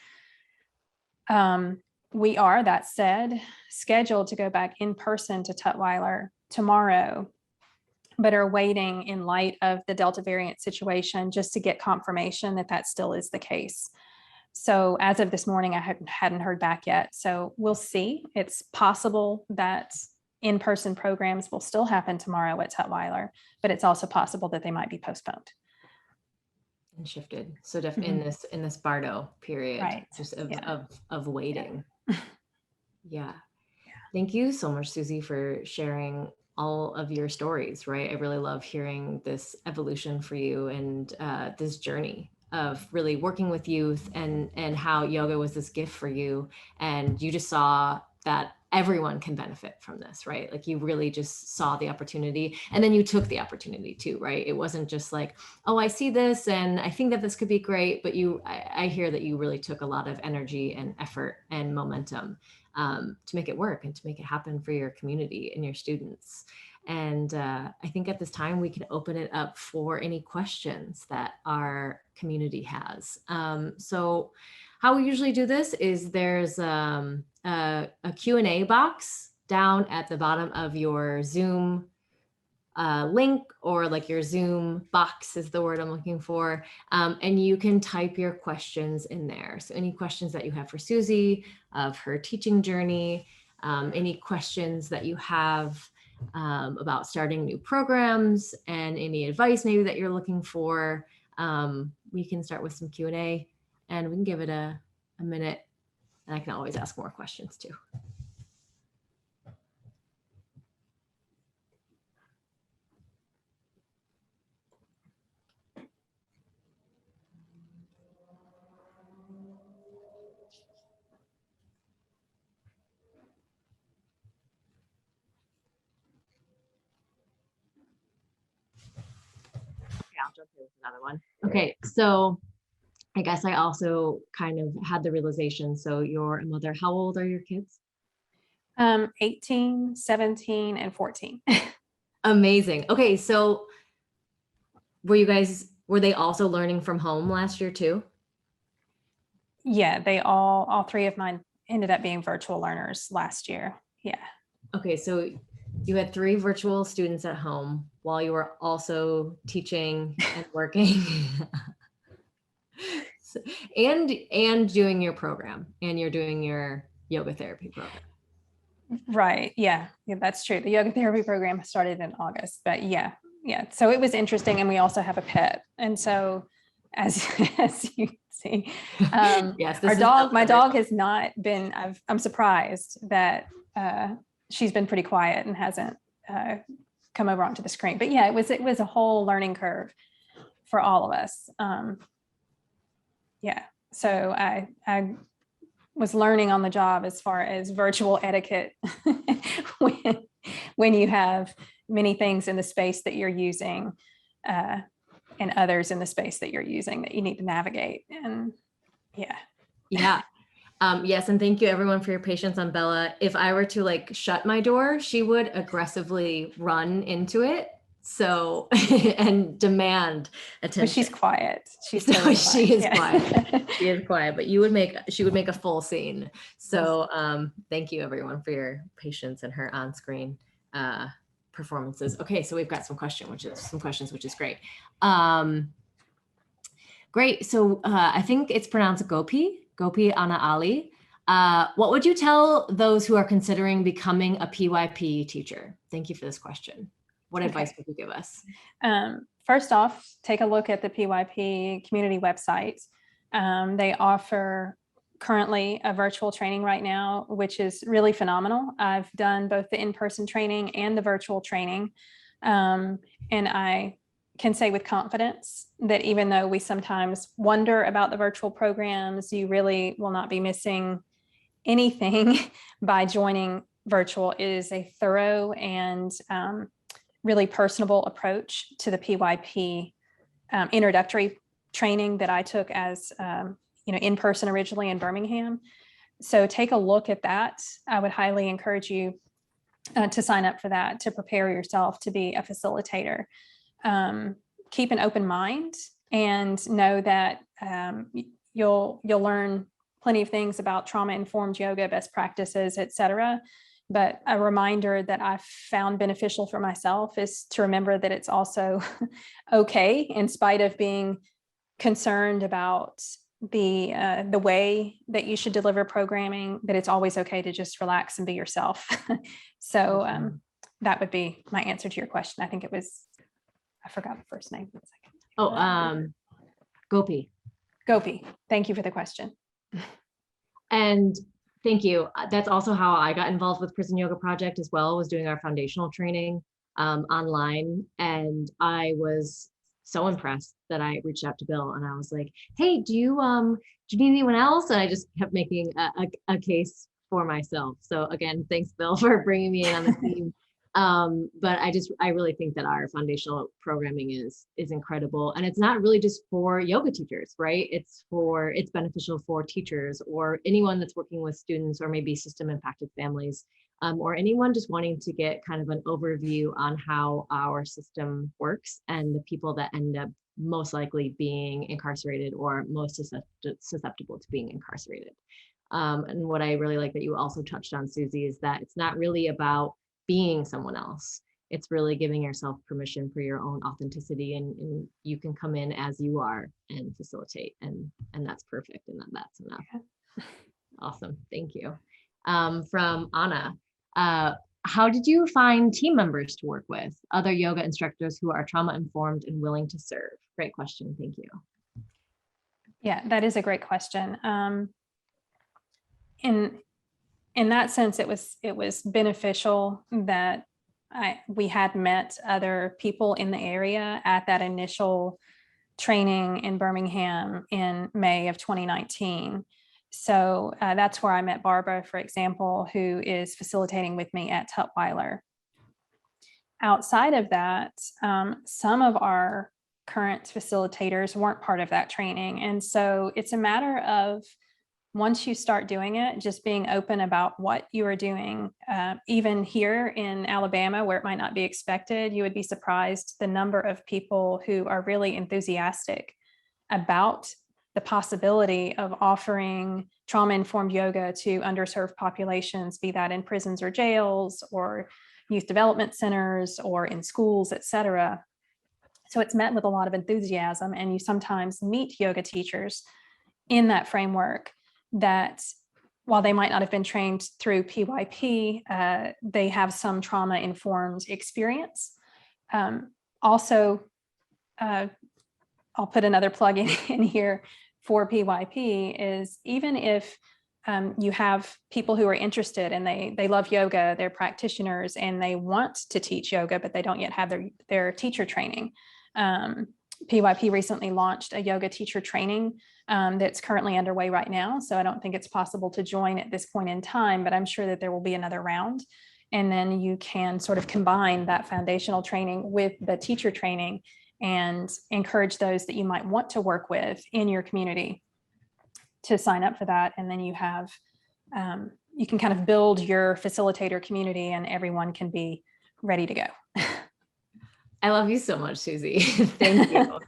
We are, that said, scheduled to go back in person to Tutwiler tomorrow, but are waiting in light of the Delta variant situation just to get confirmation that that still is the case. So as of this morning, I hadn't heard back yet. So we'll see. It's possible that in-person programs will still happen tomorrow at Tutwiler, but it's also possible that they might be postponed and shifted. So in this Bardo period, right, just of waiting. Yeah. Yeah. Thank you so much, Susie, for sharing all of your stories, right? I really love hearing this evolution for you and this journey of really working with youth and how yoga was this gift for you. And you just saw that everyone can benefit from this, right? Like you really just saw the opportunity and then you took the opportunity too, right? It wasn't just like, oh, I see this and I think that this could be great, but I hear that you really took a lot of energy and effort and momentum to make it work and to make it happen for your community and your students. And I think at this time we can open it up for any questions that our community has. So how we usually do this is there's a Q&A box down at the bottom of your Zoom link, or like your Zoom box is the word I'm looking for. And you can type your questions in there. So any questions that you have for Susie of her teaching journey, any questions that you have about starting new programs, and any advice maybe that you're looking for, we can start with some Q&A and we can give it a minute, and I can always ask more questions too. I'll jump in with another one. Okay, so I guess I also kind of had the realization, so you're a mother. How old are your kids? 18, 17, and 14. Amazing. Okay, so were they also learning from home last year too? Yeah, they all three of mine ended up being virtual learners last year. Yeah. Okay, so you had 3 virtual students at home while you were also teaching and working. and doing your program, and you're doing your yoga therapy program. Right. Yeah, that's true. The yoga therapy program started in August, but yeah. So it was interesting. And we also have a pet. And so as you see, yes, my dog has not been, I'm surprised that she's been pretty quiet and hasn't come over onto the screen. But yeah, it was a whole learning curve for all of us. Yeah. So I was learning on the job as far as virtual etiquette when you have many things in the space that you're using and others in the space that you're using that you need to navigate. And yeah. Yes, and thank you everyone for your patience on Bella. If I were to like shut my door, she would aggressively run into it. So and demand attention. But she's quiet. She's totally she is quiet. She is quiet, but she would make a full scene. So thank you everyone for your patience and her on-screen performances. Okay, so we've got some questions, which is great. Great. So I think it's pronounced Gopi Anna Ali. What would you tell those who are considering becoming a PYP teacher? Thank you for this question. What advice would you give us? First off, take a look at the PYP community website. They offer currently a virtual training right now, which is really phenomenal. I've done both the in-person training and the virtual training. And I can say with confidence that even though we sometimes wonder about the virtual programs, you really will not be missing anything by joining virtual. It is a thorough and really personable approach to the PYP introductory training that I took as in person originally in Birmingham. So take a look at that. I would highly encourage you to sign up for that, to prepare yourself to be a facilitator. Keep an open mind and know that you'll learn plenty of things about trauma-informed yoga, best practices, etc. But a reminder that I've found beneficial for myself is to remember that it's also okay, in spite of being concerned about the way that you should deliver programming, that it's always okay to just relax and be yourself. So that would be my answer to your question. I think it was, I forgot the first name. Oh, Gopi. Gopi. Thank you for the question. And thank you. That's also how I got involved with Prison Yoga Project as well, was doing our foundational training online. And I was so impressed that I reached out to Bill and I was like, hey, do you need anyone else? And I just kept making a case for myself. So again, thanks Bill for bringing me in on the team. But I really think that our foundational programming is incredible. And it's not really just for yoga teachers, right? It's beneficial for teachers or anyone that's working with students or maybe system impacted families, or anyone just wanting to get kind of an overview on how our system works and the people that end up most likely being incarcerated or most susceptible to being incarcerated. And what I really like that you also touched on, Susie, is that it's not really about being someone else. It's really giving yourself permission for your own authenticity, and you can come in as you are and facilitate, and that's perfect, and that's enough. Awesome, thank you. From Anna, how did you find team members to work with, other yoga instructors who are trauma-informed and willing to serve? Great question, thank you. Yeah, that is a great question. In that sense, it was beneficial that we had met other people in the area at that initial training in Birmingham in May of 2019. So that's where I met Barbara, for example, who is facilitating with me at Tutwiler. Outside of that, some of our current facilitators weren't part of that training. And so it's a matter of, once you start doing it, just being open about what you are doing. Even here in Alabama, where it might not be expected, you would be surprised the number of people who are really enthusiastic about the possibility of offering trauma-informed yoga to underserved populations, be that in prisons or jails or youth development centers or in schools, etc. So it's met with a lot of enthusiasm, and you sometimes meet yoga teachers in that framework that, while they might not have been trained through PYP, they have some trauma-informed experience. Also, I'll put another plug in here for PYP, is even if you have people who are interested and they love yoga, they're practitioners and they want to teach yoga, but they don't yet have their teacher training. PYP recently launched a yoga teacher training that's currently underway right now. So I don't think it's possible to join at this point in time, but I'm sure that there will be another round. And then you can sort of combine that foundational training with the teacher training and encourage those that you might want to work with in your community to sign up for that. And then you have, you can kind of build your facilitator community and everyone can be ready to go. I love you so much, Susie. Thank you.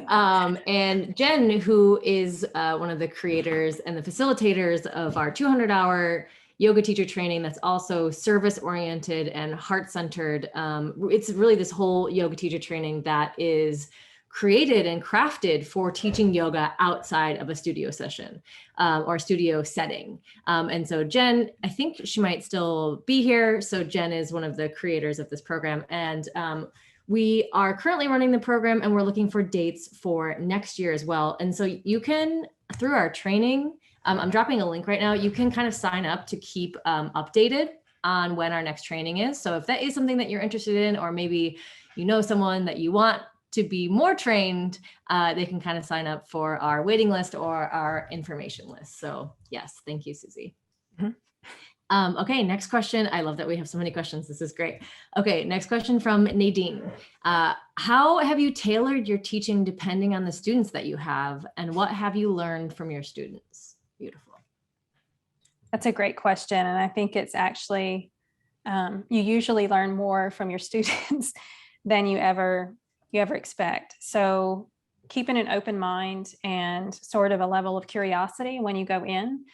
And Jen, who is one of the creators and the facilitators of our 200-hour yoga teacher training that's also service-oriented and heart-centered. It's really this whole yoga teacher training that is created and crafted for teaching yoga outside of a studio session or studio setting. And so Jen, I think she might still be here. So Jen is one of the creators of this program. And we are currently running the program and we're looking for dates for next year as well. And so you can, through our training, I'm dropping a link right now, you can kind of sign up to keep updated on when our next training is. So if that is something that you're interested in, or maybe you know someone that you want to be more trained, they can kind of sign up for our waiting list or our information list. So yes, thank you, Susie. Mm-hmm. Okay, next question. I love that we have so many questions. This is great. Okay, next question from Nadine. How have you tailored your teaching depending on the students that you have, and what have you learned from your students? Beautiful. That's a great question. And I think it's actually, you usually learn more from your students than you ever expect. So keeping an open mind and sort of a level of curiosity when you go in.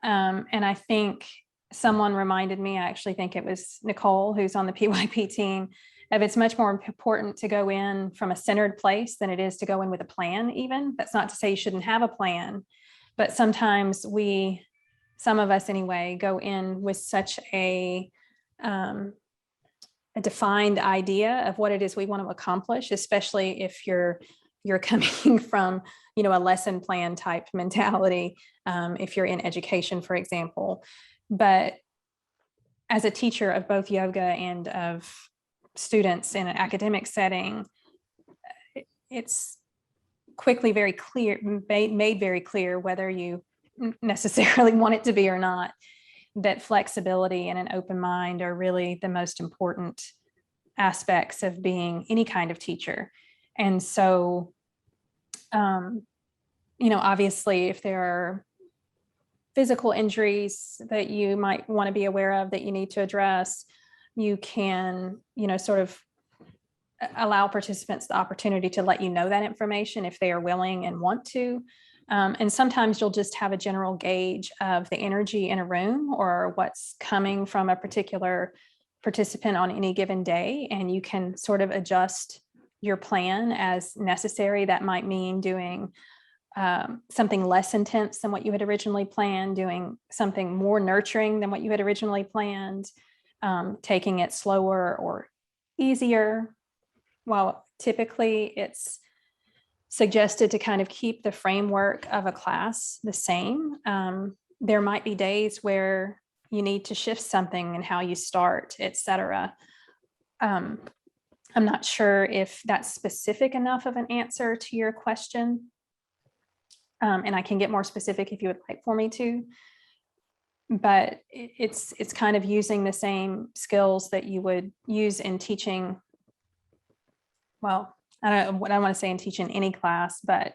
And I think someone reminded me, I actually think it was Nicole, who's on the PYP team, of it's much more important to go in from a centered place than it is to go in with a plan even. That's not to say you shouldn't have a plan, but sometimes some of us anyway, go in with such a defined idea of what it is we want to accomplish, especially if you're coming from, a lesson plan type mentality, if you're in education, for example. But as a teacher of both yoga and of students in an academic setting, it's quickly very clear, made very clear, whether you necessarily want it to be or not, that flexibility and an open mind are really the most important aspects of being any kind of teacher. And so, obviously, if there are physical injuries that you might want to be aware of that you need to address, you can, sort of allow participants the opportunity to let you know that information if they are willing and want to. And sometimes you'll just have a general gauge of the energy in a room or what's coming from a particular participant on any given day, and you can sort of adjust your plan as necessary. That might mean doing something less intense than what you had originally planned, doing something more nurturing than what you had originally planned, taking it slower or easier. While typically it's suggested to kind of keep the framework of a class the same, there might be days where you need to shift something in how you start, etc. I'm not sure if that's specific enough of an answer to your question. And I can get more specific if you would like for me to. But it's kind of using the same skills that you would use in teaching. Well, I don't want to say in teaching any class, but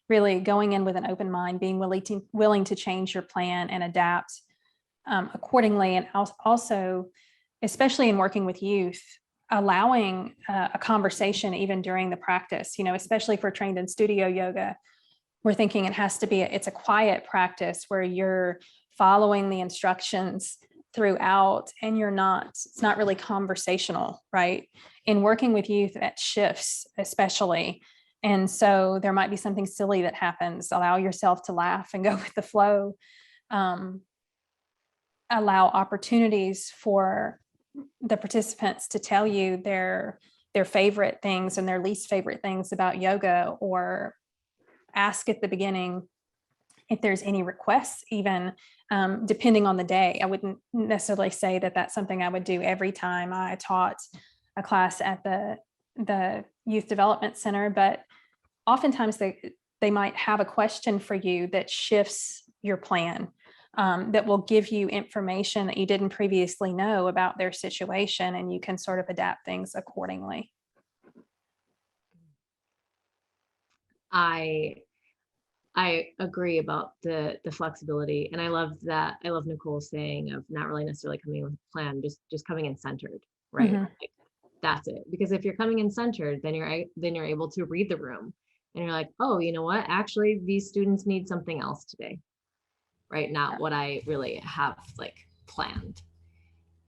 really going in with an open mind, being willing to change your plan and adapt accordingly. And also, especially in working with youth, allowing a conversation even during the practice, especially if we're trained in studio yoga, we're thinking it has to be, it's a quiet practice where you're following the instructions throughout and it's not really conversational, right? In working with youth, that shifts especially. And so there might be something silly that happens. Allow yourself to laugh and go with the flow. Allow opportunities for the participants to tell you their favorite things and their least favorite things about yoga, or ask at the beginning if there's any requests, even depending on the day. I wouldn't necessarily say that that's something I would do every time I taught a class at the Youth Development Center, but oftentimes they might have a question for you that shifts your plan, that will give you information that you didn't previously know about their situation, and you can sort of adapt things accordingly. I agree about the flexibility, and I love that. I love Nicole's saying of not really necessarily coming with a plan, just coming in centered, right? Mm-hmm. Like, that's it. Because if you're coming in centered, then you're able to read the room, and you're like, oh, you know what? Actually, these students need something else today, right? Not what I really have like planned.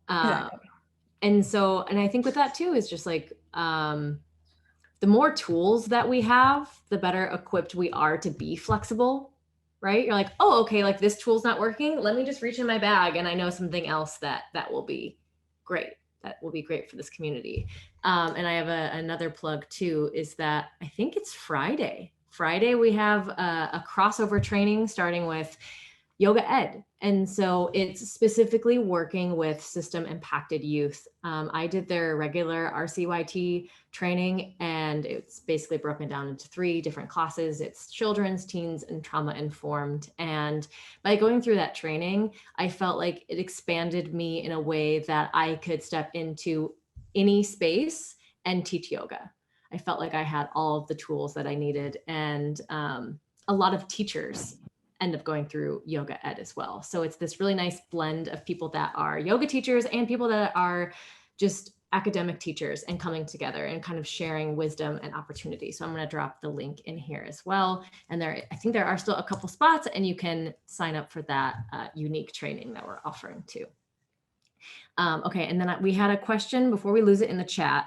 Exactly. And I think with that too is just like, the more tools that we have, the better equipped we are to be flexible, right? You're like, oh, okay, like this tool's not working. Let me just reach in my bag and I know something else that will be great. That will be great for this community. And I have another plug too, is that I think it's Friday. Friday, we have a crossover training starting with Yoga Ed. And so it's specifically working with system impacted youth. I did their regular RCYT training, and it's basically broken down into 3 different classes. It's children's, teens, and trauma informed. And by going through that training, I felt like it expanded me in a way that I could step into any space and teach yoga. I felt like I had all of the tools that I needed, and a lot of teachers end up going through yoga ed as well. So it's this really nice blend of people that are yoga teachers and people that are just academic teachers and coming together and kind of sharing wisdom and opportunity. So I'm going to drop the link in here as well. And I think there are still a couple spots, and you can sign up for that unique training that we're offering too. Okay, and then we had a question before we lose it in the chat.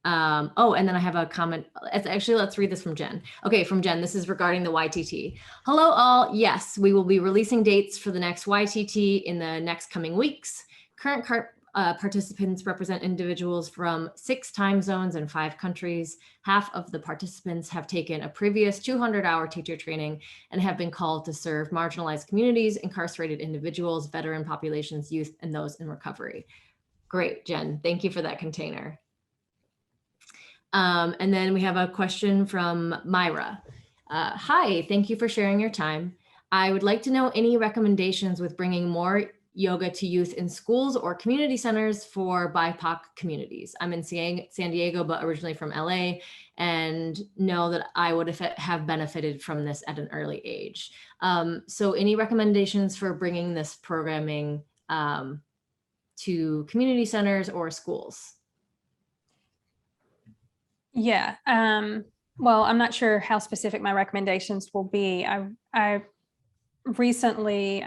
Oh, and then I have a comment. Let's read this from Jen. Okay, from Jen, this is regarding the YTT. Hello all, yes, we will be releasing dates for the next YTT in the next coming weeks. Current participants represent individuals from 6 time zones and 5 countries. Half of the participants have taken a previous 200-hour teacher training and have been called to serve marginalized communities, incarcerated individuals, veteran populations, youth, and those in recovery. Great, Jen. Thank you for that container. And then we have a question from Myra. Hi, thank you for sharing your time. I would like to know any recommendations with bringing more yoga to youth in schools or community centers for BIPOC communities. I'm in San Diego, but originally from LA, and know that I would have benefited from this at an early age. So any recommendations for bringing this programming to community centers or schools? Yeah. Well, I'm not sure how specific my recommendations will be. I recently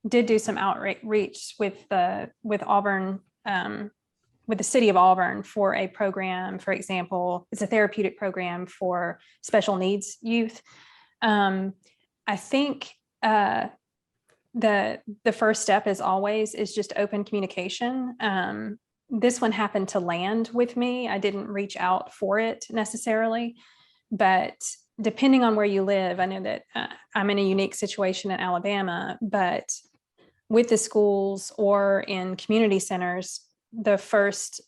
did do some outreach with Auburn, with the city of Auburn for a program. For example, it's a therapeutic program for special needs youth. I think the first step, as always, is just open communication. This one happened to land with me. I didn't reach out for it necessarily, but depending on where you live, I know that I'm in a unique situation in Alabama, but with the schools or in community centers, the first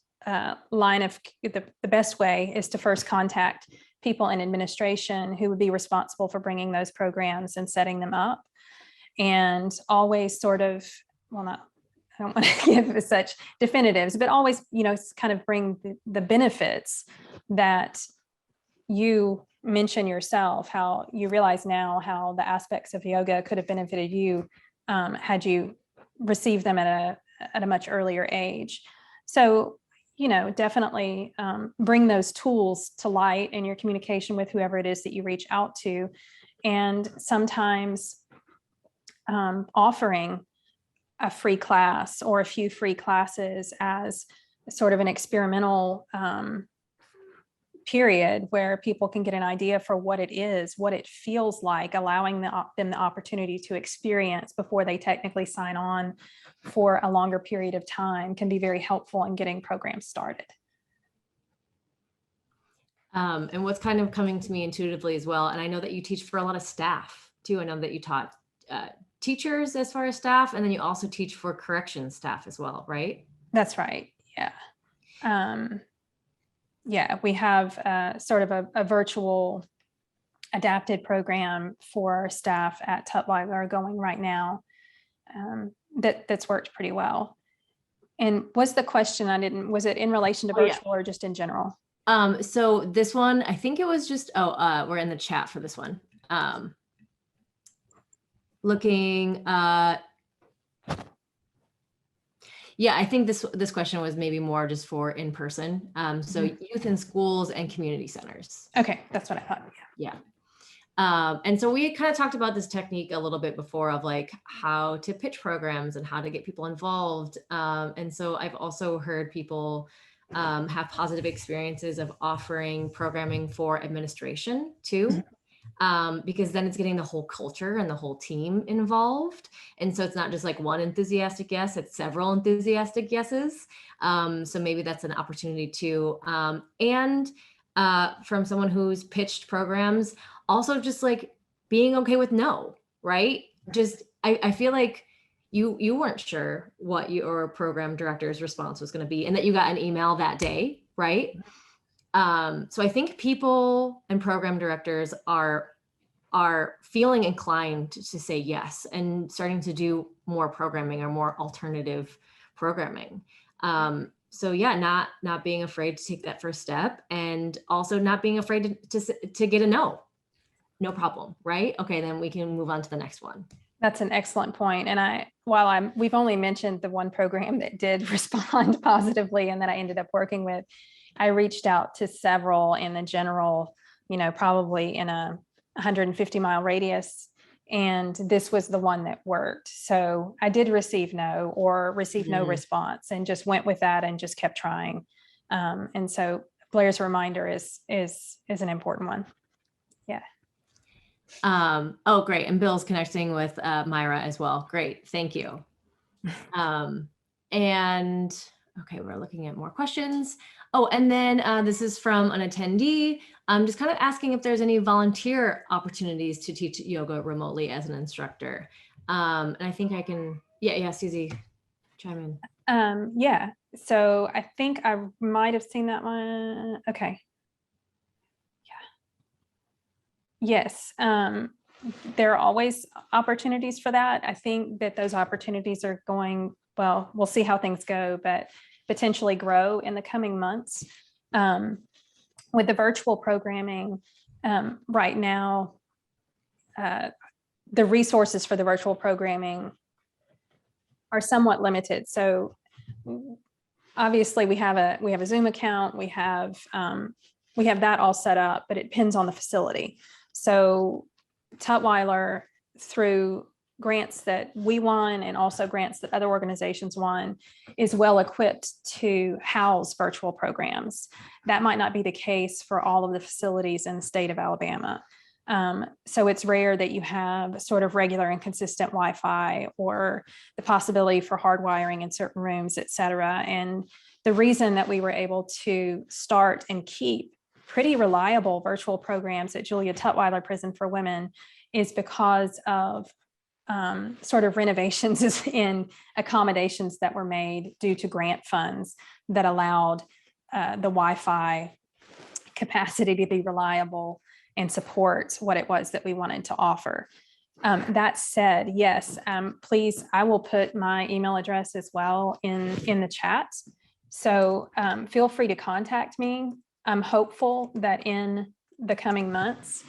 line of the best way is to first contact people in administration who would be responsible for bringing those programs and setting them up. And always sort of, well, I don't want to give such definitives, but always, kind of bring the benefits that you mention yourself, how you realize now how the aspects of yoga could have benefited you had you received them at a much earlier age. So, definitely bring those tools to light in your communication with whoever it is that you reach out to. And sometimes offering a free class or a few free classes as sort of an experimental period where people can get an idea for what it is, what it feels like, allowing them the opportunity to experience before they technically sign on for a longer period of time can be very helpful in getting programs started. And what's kind of coming to me intuitively as well, and I know that you teach for a lot of staff too. I know that you taught teachers as far as staff, and then you also teach for corrections staff as well, right? That's right. Yeah. Yeah, we have sort of a virtual adapted program for staff at Tutwiler going right now that's worked pretty well. And what's the question? Was it in relation to virtual or just in general? So this one, I think it was just, we're in the chat for this one. Looking, yeah, I think this question was maybe more just for in person. So youth in schools and community centers. Okay, that's what I thought. Yeah. And so we kind of talked about this technique a little bit before of like how to pitch programs and how to get people involved. And so I've also heard people have positive experiences of offering programming for administration too. Because then it's getting the whole culture and the whole team involved. And so it's not just like one enthusiastic yes, it's several enthusiastic yeses. So maybe that's an opportunity too. And from someone who's pitched programs, also just like being okay with no, right? Just, I feel like you weren't sure what your program director's response was going to be and that you got an email that day, right? So I think people and program directors are feeling inclined to say yes and starting to do more programming or more alternative programming. So yeah, not being afraid to take that first step and also not being afraid to get a no. no problem, right? Okay, then we can move on to the next one. That's an excellent point. And we've only mentioned the one program that did respond positively and that I ended up working with, I reached out to several in the general, probably in a 150-mile radius. And this was the one that worked. So I did receive no response, and just went with that and just kept trying. And so Blair's reminder is an important one. Yeah. Oh, great. And Bill's connecting with Myra as well. Great. Thank you. And okay, we're looking at more questions. Oh, and then this is from an attendee. I'm just kind of asking if there's any volunteer opportunities to teach yoga remotely as an instructor. And I think I can, yeah, Susie, chime in. Yeah. So I think I might have seen that one. Okay. Yes, there are always opportunities for that. I think that those opportunities are going, well, we'll see how things go, but potentially grow in the coming months. With the virtual programming right now, the resources for the virtual programming are somewhat limited. So obviously we have a Zoom account, we have that all set up, but it depends on the facility. So Tutwiler, through grants that we won and also grants that other organizations won, is well equipped to house virtual programs. That might not be the case for all of the facilities in the state of Alabama. So it's rare that you have sort of regular and consistent Wi-Fi, or the possibility for hardwiring in certain rooms, et cetera. And the reason that we were able to start and keep pretty reliable virtual programs at Julia Tutwiler Prison for Women is because of sort of renovations in accommodations that were made due to grant funds that allowed the Wi-Fi capacity to be reliable and support what it was that we wanted to offer. That said, yes, please, I will put my email address as well in the chat. So feel free to contact me. I'm hopeful that in the coming months,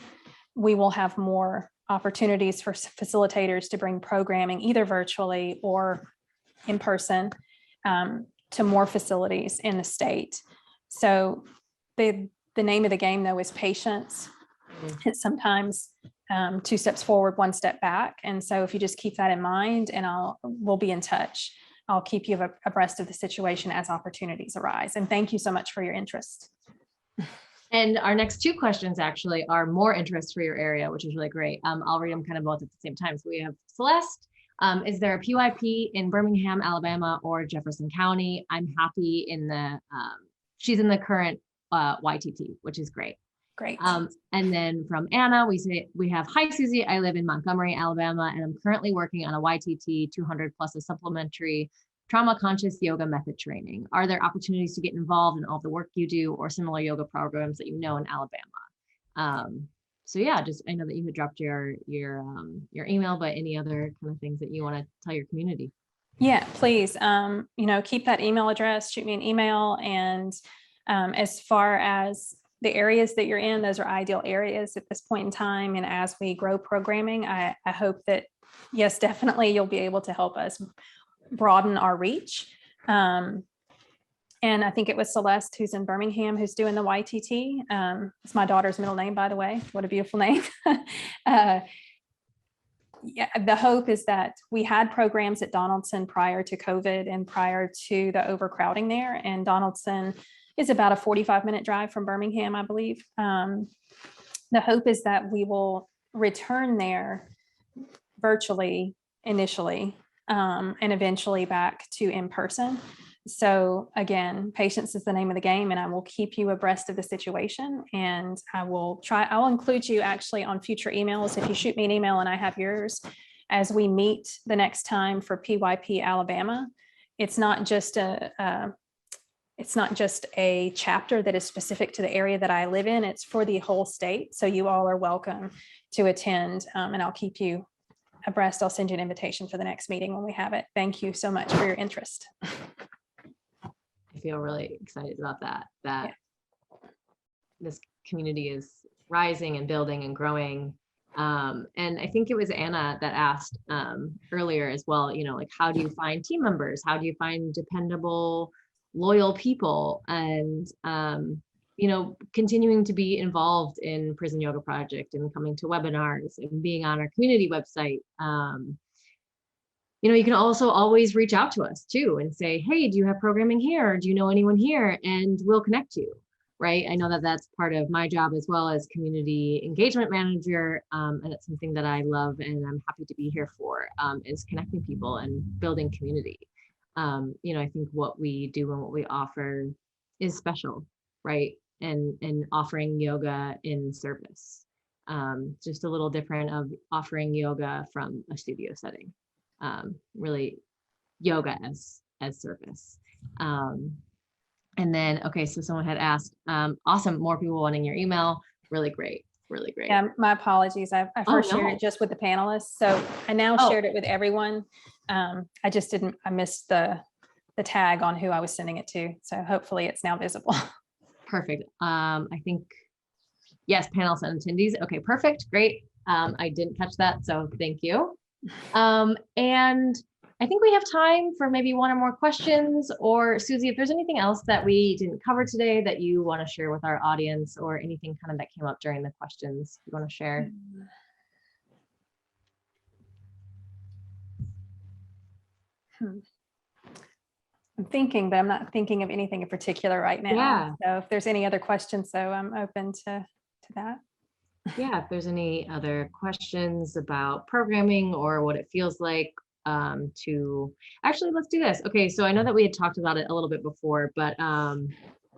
we will have more opportunities for facilitators to bring programming either virtually or in person to more facilities in the state. So the name of the game, though, is patience. It's sometimes 2 steps forward, 1 step back. And so if you just keep that in mind, and we'll be in touch. I'll keep you abreast of the situation as opportunities arise. And thank you so much for your interest. And our next 2 questions actually are more interest for your area, which is really great. I'll read them kind of both at the same time. So we have Celeste. Is there a PYP in Birmingham, Alabama, or Jefferson County? I'm happy in she's in the current YTT, which is great. Great. And then from Anna, we have, hi, Susie, I live in Montgomery, Alabama, and I'm currently working on a YTT 200 plus a supplementary trauma conscious yoga method training. Are there opportunities to get involved in all the work you do or similar yoga programs that you know in Alabama? So yeah, I know that you had dropped your email, but any other kind of things that you want to tell your community? Yeah, please, keep that email address, shoot me an email. And as far as the areas that you're in, those are ideal areas at this point in time. And as we grow programming, I hope that, yes, definitely you'll be able to help us broaden our reach. And I think it was Celeste, who's in Birmingham, who's doing the YTT. It's my daughter's middle name, by the way. What a beautiful name. Yeah, the hope is that we had programs at Donaldson prior to COVID and prior to the overcrowding there. And Donaldson is about a 45-minute drive from Birmingham, I believe. The hope is that we will return there virtually initially, and eventually back to in person. So again, patience is the name of the game, and I will keep you abreast of the situation. And I'll include you actually on future emails. If you shoot me an email and I have yours, as we meet the next time for PYP Alabama, it's not just a chapter that is specific to the area that I live in. It's for the whole state. So you all are welcome to attend, and I'll keep you abreast. I'll send you an invitation for the next meeting when we have it. Thank you so much for your interest. I feel really excited about that. This community is rising and building and growing. And I think it was Anna that asked earlier as well, like, how do you find team members? How do you find dependable, loyal people? And, continuing to be involved in Prison Yoga Project and coming to webinars and being on our community website. You can also always reach out to us too and say, hey, do you have programming here? Do you know anyone here? And we'll connect you, right? I know that that's part of my job as well as community engagement manager. And it's something that I love and I'm happy to be here for, is connecting people and building community. I think what we do and what we offer is special, right? And offering yoga in service. Just a little different of offering yoga from a studio setting. Really yoga as service. And then, okay, so someone had asked, awesome, more people wanting your email. Really great. Yeah, my apologies. I first shared it just with the panelists. So I now shared it with everyone. I missed the tag on who I was sending it to. So hopefully it's now visible. Perfect. I think, yes, panelists and attendees. Okay, perfect. Great. I didn't catch that. So thank you. And I think we have time for maybe one or more questions, or Susie, if there's anything else that we didn't cover today that you want to share with our audience, or anything kind of that came up during the questions you want to share. I'm thinking, but I'm not thinking of anything in particular right now. Yeah. So if there's any other questions, so I'm open to that. Yeah, if there's any other questions about programming or what it feels like let's do this. Okay, so I know that we had talked about it a little bit before, but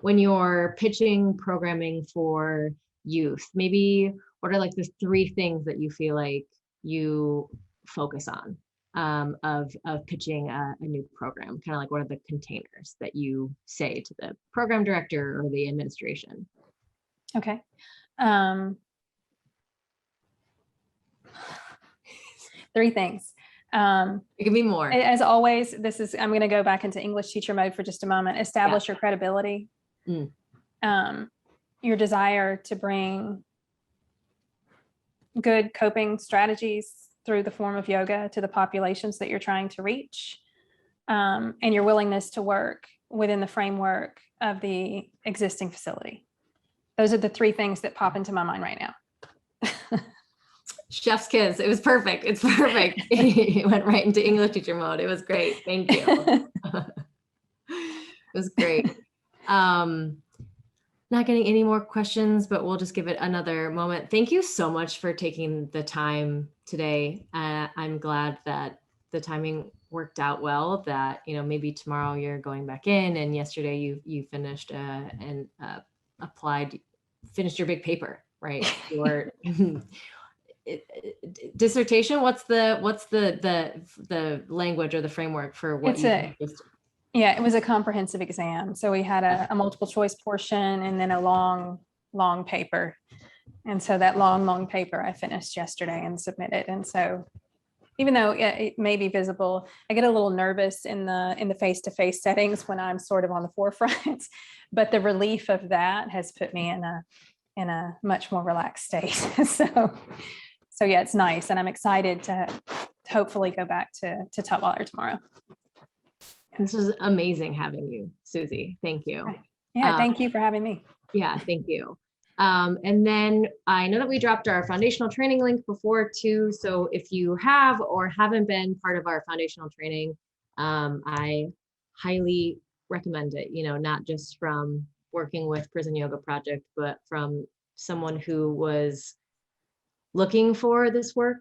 when you're pitching programming for youth, maybe what are like the 3 things that you feel like you focus on of pitching a new program? Kind of like, what are the containers that you say to the program director or the administration? Okay. 3 things. It can be more. As always, I'm going to go back into English teacher mode for just a moment. Establish your credibility. Your desire to bring good coping strategies through the form of yoga to the populations that you're trying to reach, and your willingness to work within the framework of the existing facility. Those are the 3 things that pop into my mind right now. Chef's kiss. It was perfect. It's perfect. It went right into English teacher mode. It was great. Thank you. It was great. Not getting any more questions, but we'll just give it another moment. Thank you so much for taking the time today. I'm glad that the timing worked out well, that, maybe tomorrow you're going back in, and yesterday you finished and finished your big paper, right? Your dissertation. What's the language or the framework for what it was a comprehensive exam. So we had a multiple choice portion and then a long paper. And so that long paper I finished yesterday and submitted. And so even though it may be visible, I get a little nervous in the face-to-face settings when I'm sort of on the forefront, but the relief of that has put me in a much more relaxed state. So yeah, it's nice. And I'm excited to hopefully go back to Tutwiler tomorrow. This was amazing having you, Susie. Thank you. Yeah, thank you for having me. Yeah, thank you. And then I know that we dropped our foundational training link before too. So if you have or haven't been part of our foundational training, I highly recommend it, not just from working with Prison Yoga Project, but from someone who was looking for this work,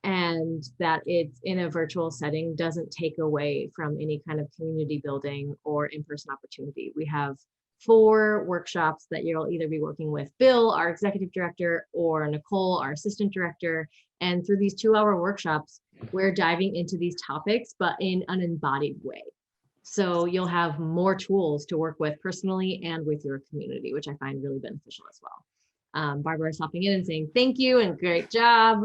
and that it's in a virtual setting doesn't take away from any kind of community building or in-person opportunity. We have 4 workshops that you'll either be working with Bill, our executive director, or Nicole, our assistant director. And through these 2-hour workshops, we're diving into these topics, but in an embodied way. So you'll have more tools to work with personally and with your community, which I find really beneficial as well. Barbara is hopping in and saying thank you and great job.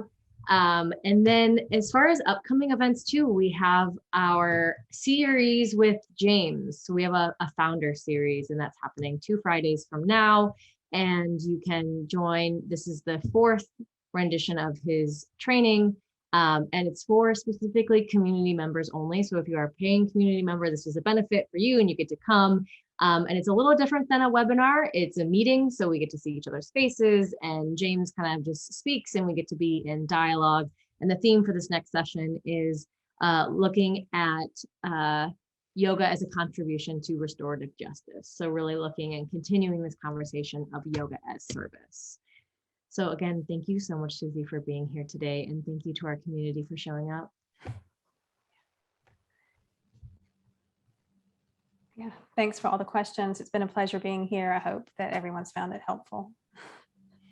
And then as far as upcoming events too, we have our series with James. So we have a founder series, and that's happening 2 Fridays from now. and you can join. This is the 4th rendition of his training. And it's for specifically community members only. So if you are a paying community member, this is a benefit for you and you get to come. And it's a little different than a webinar. It's a meeting, so we get to see each other's faces, and James kind of just speaks and we get to be in dialogue. And the theme for this next session is looking at yoga as a contribution to restorative justice. So really looking and continuing this conversation of yoga as service. So again, thank you so much, Susie, for being here today. And thank you to our community for showing up. Yeah, thanks for all the questions. It's been a pleasure being here. I hope that everyone's found it helpful.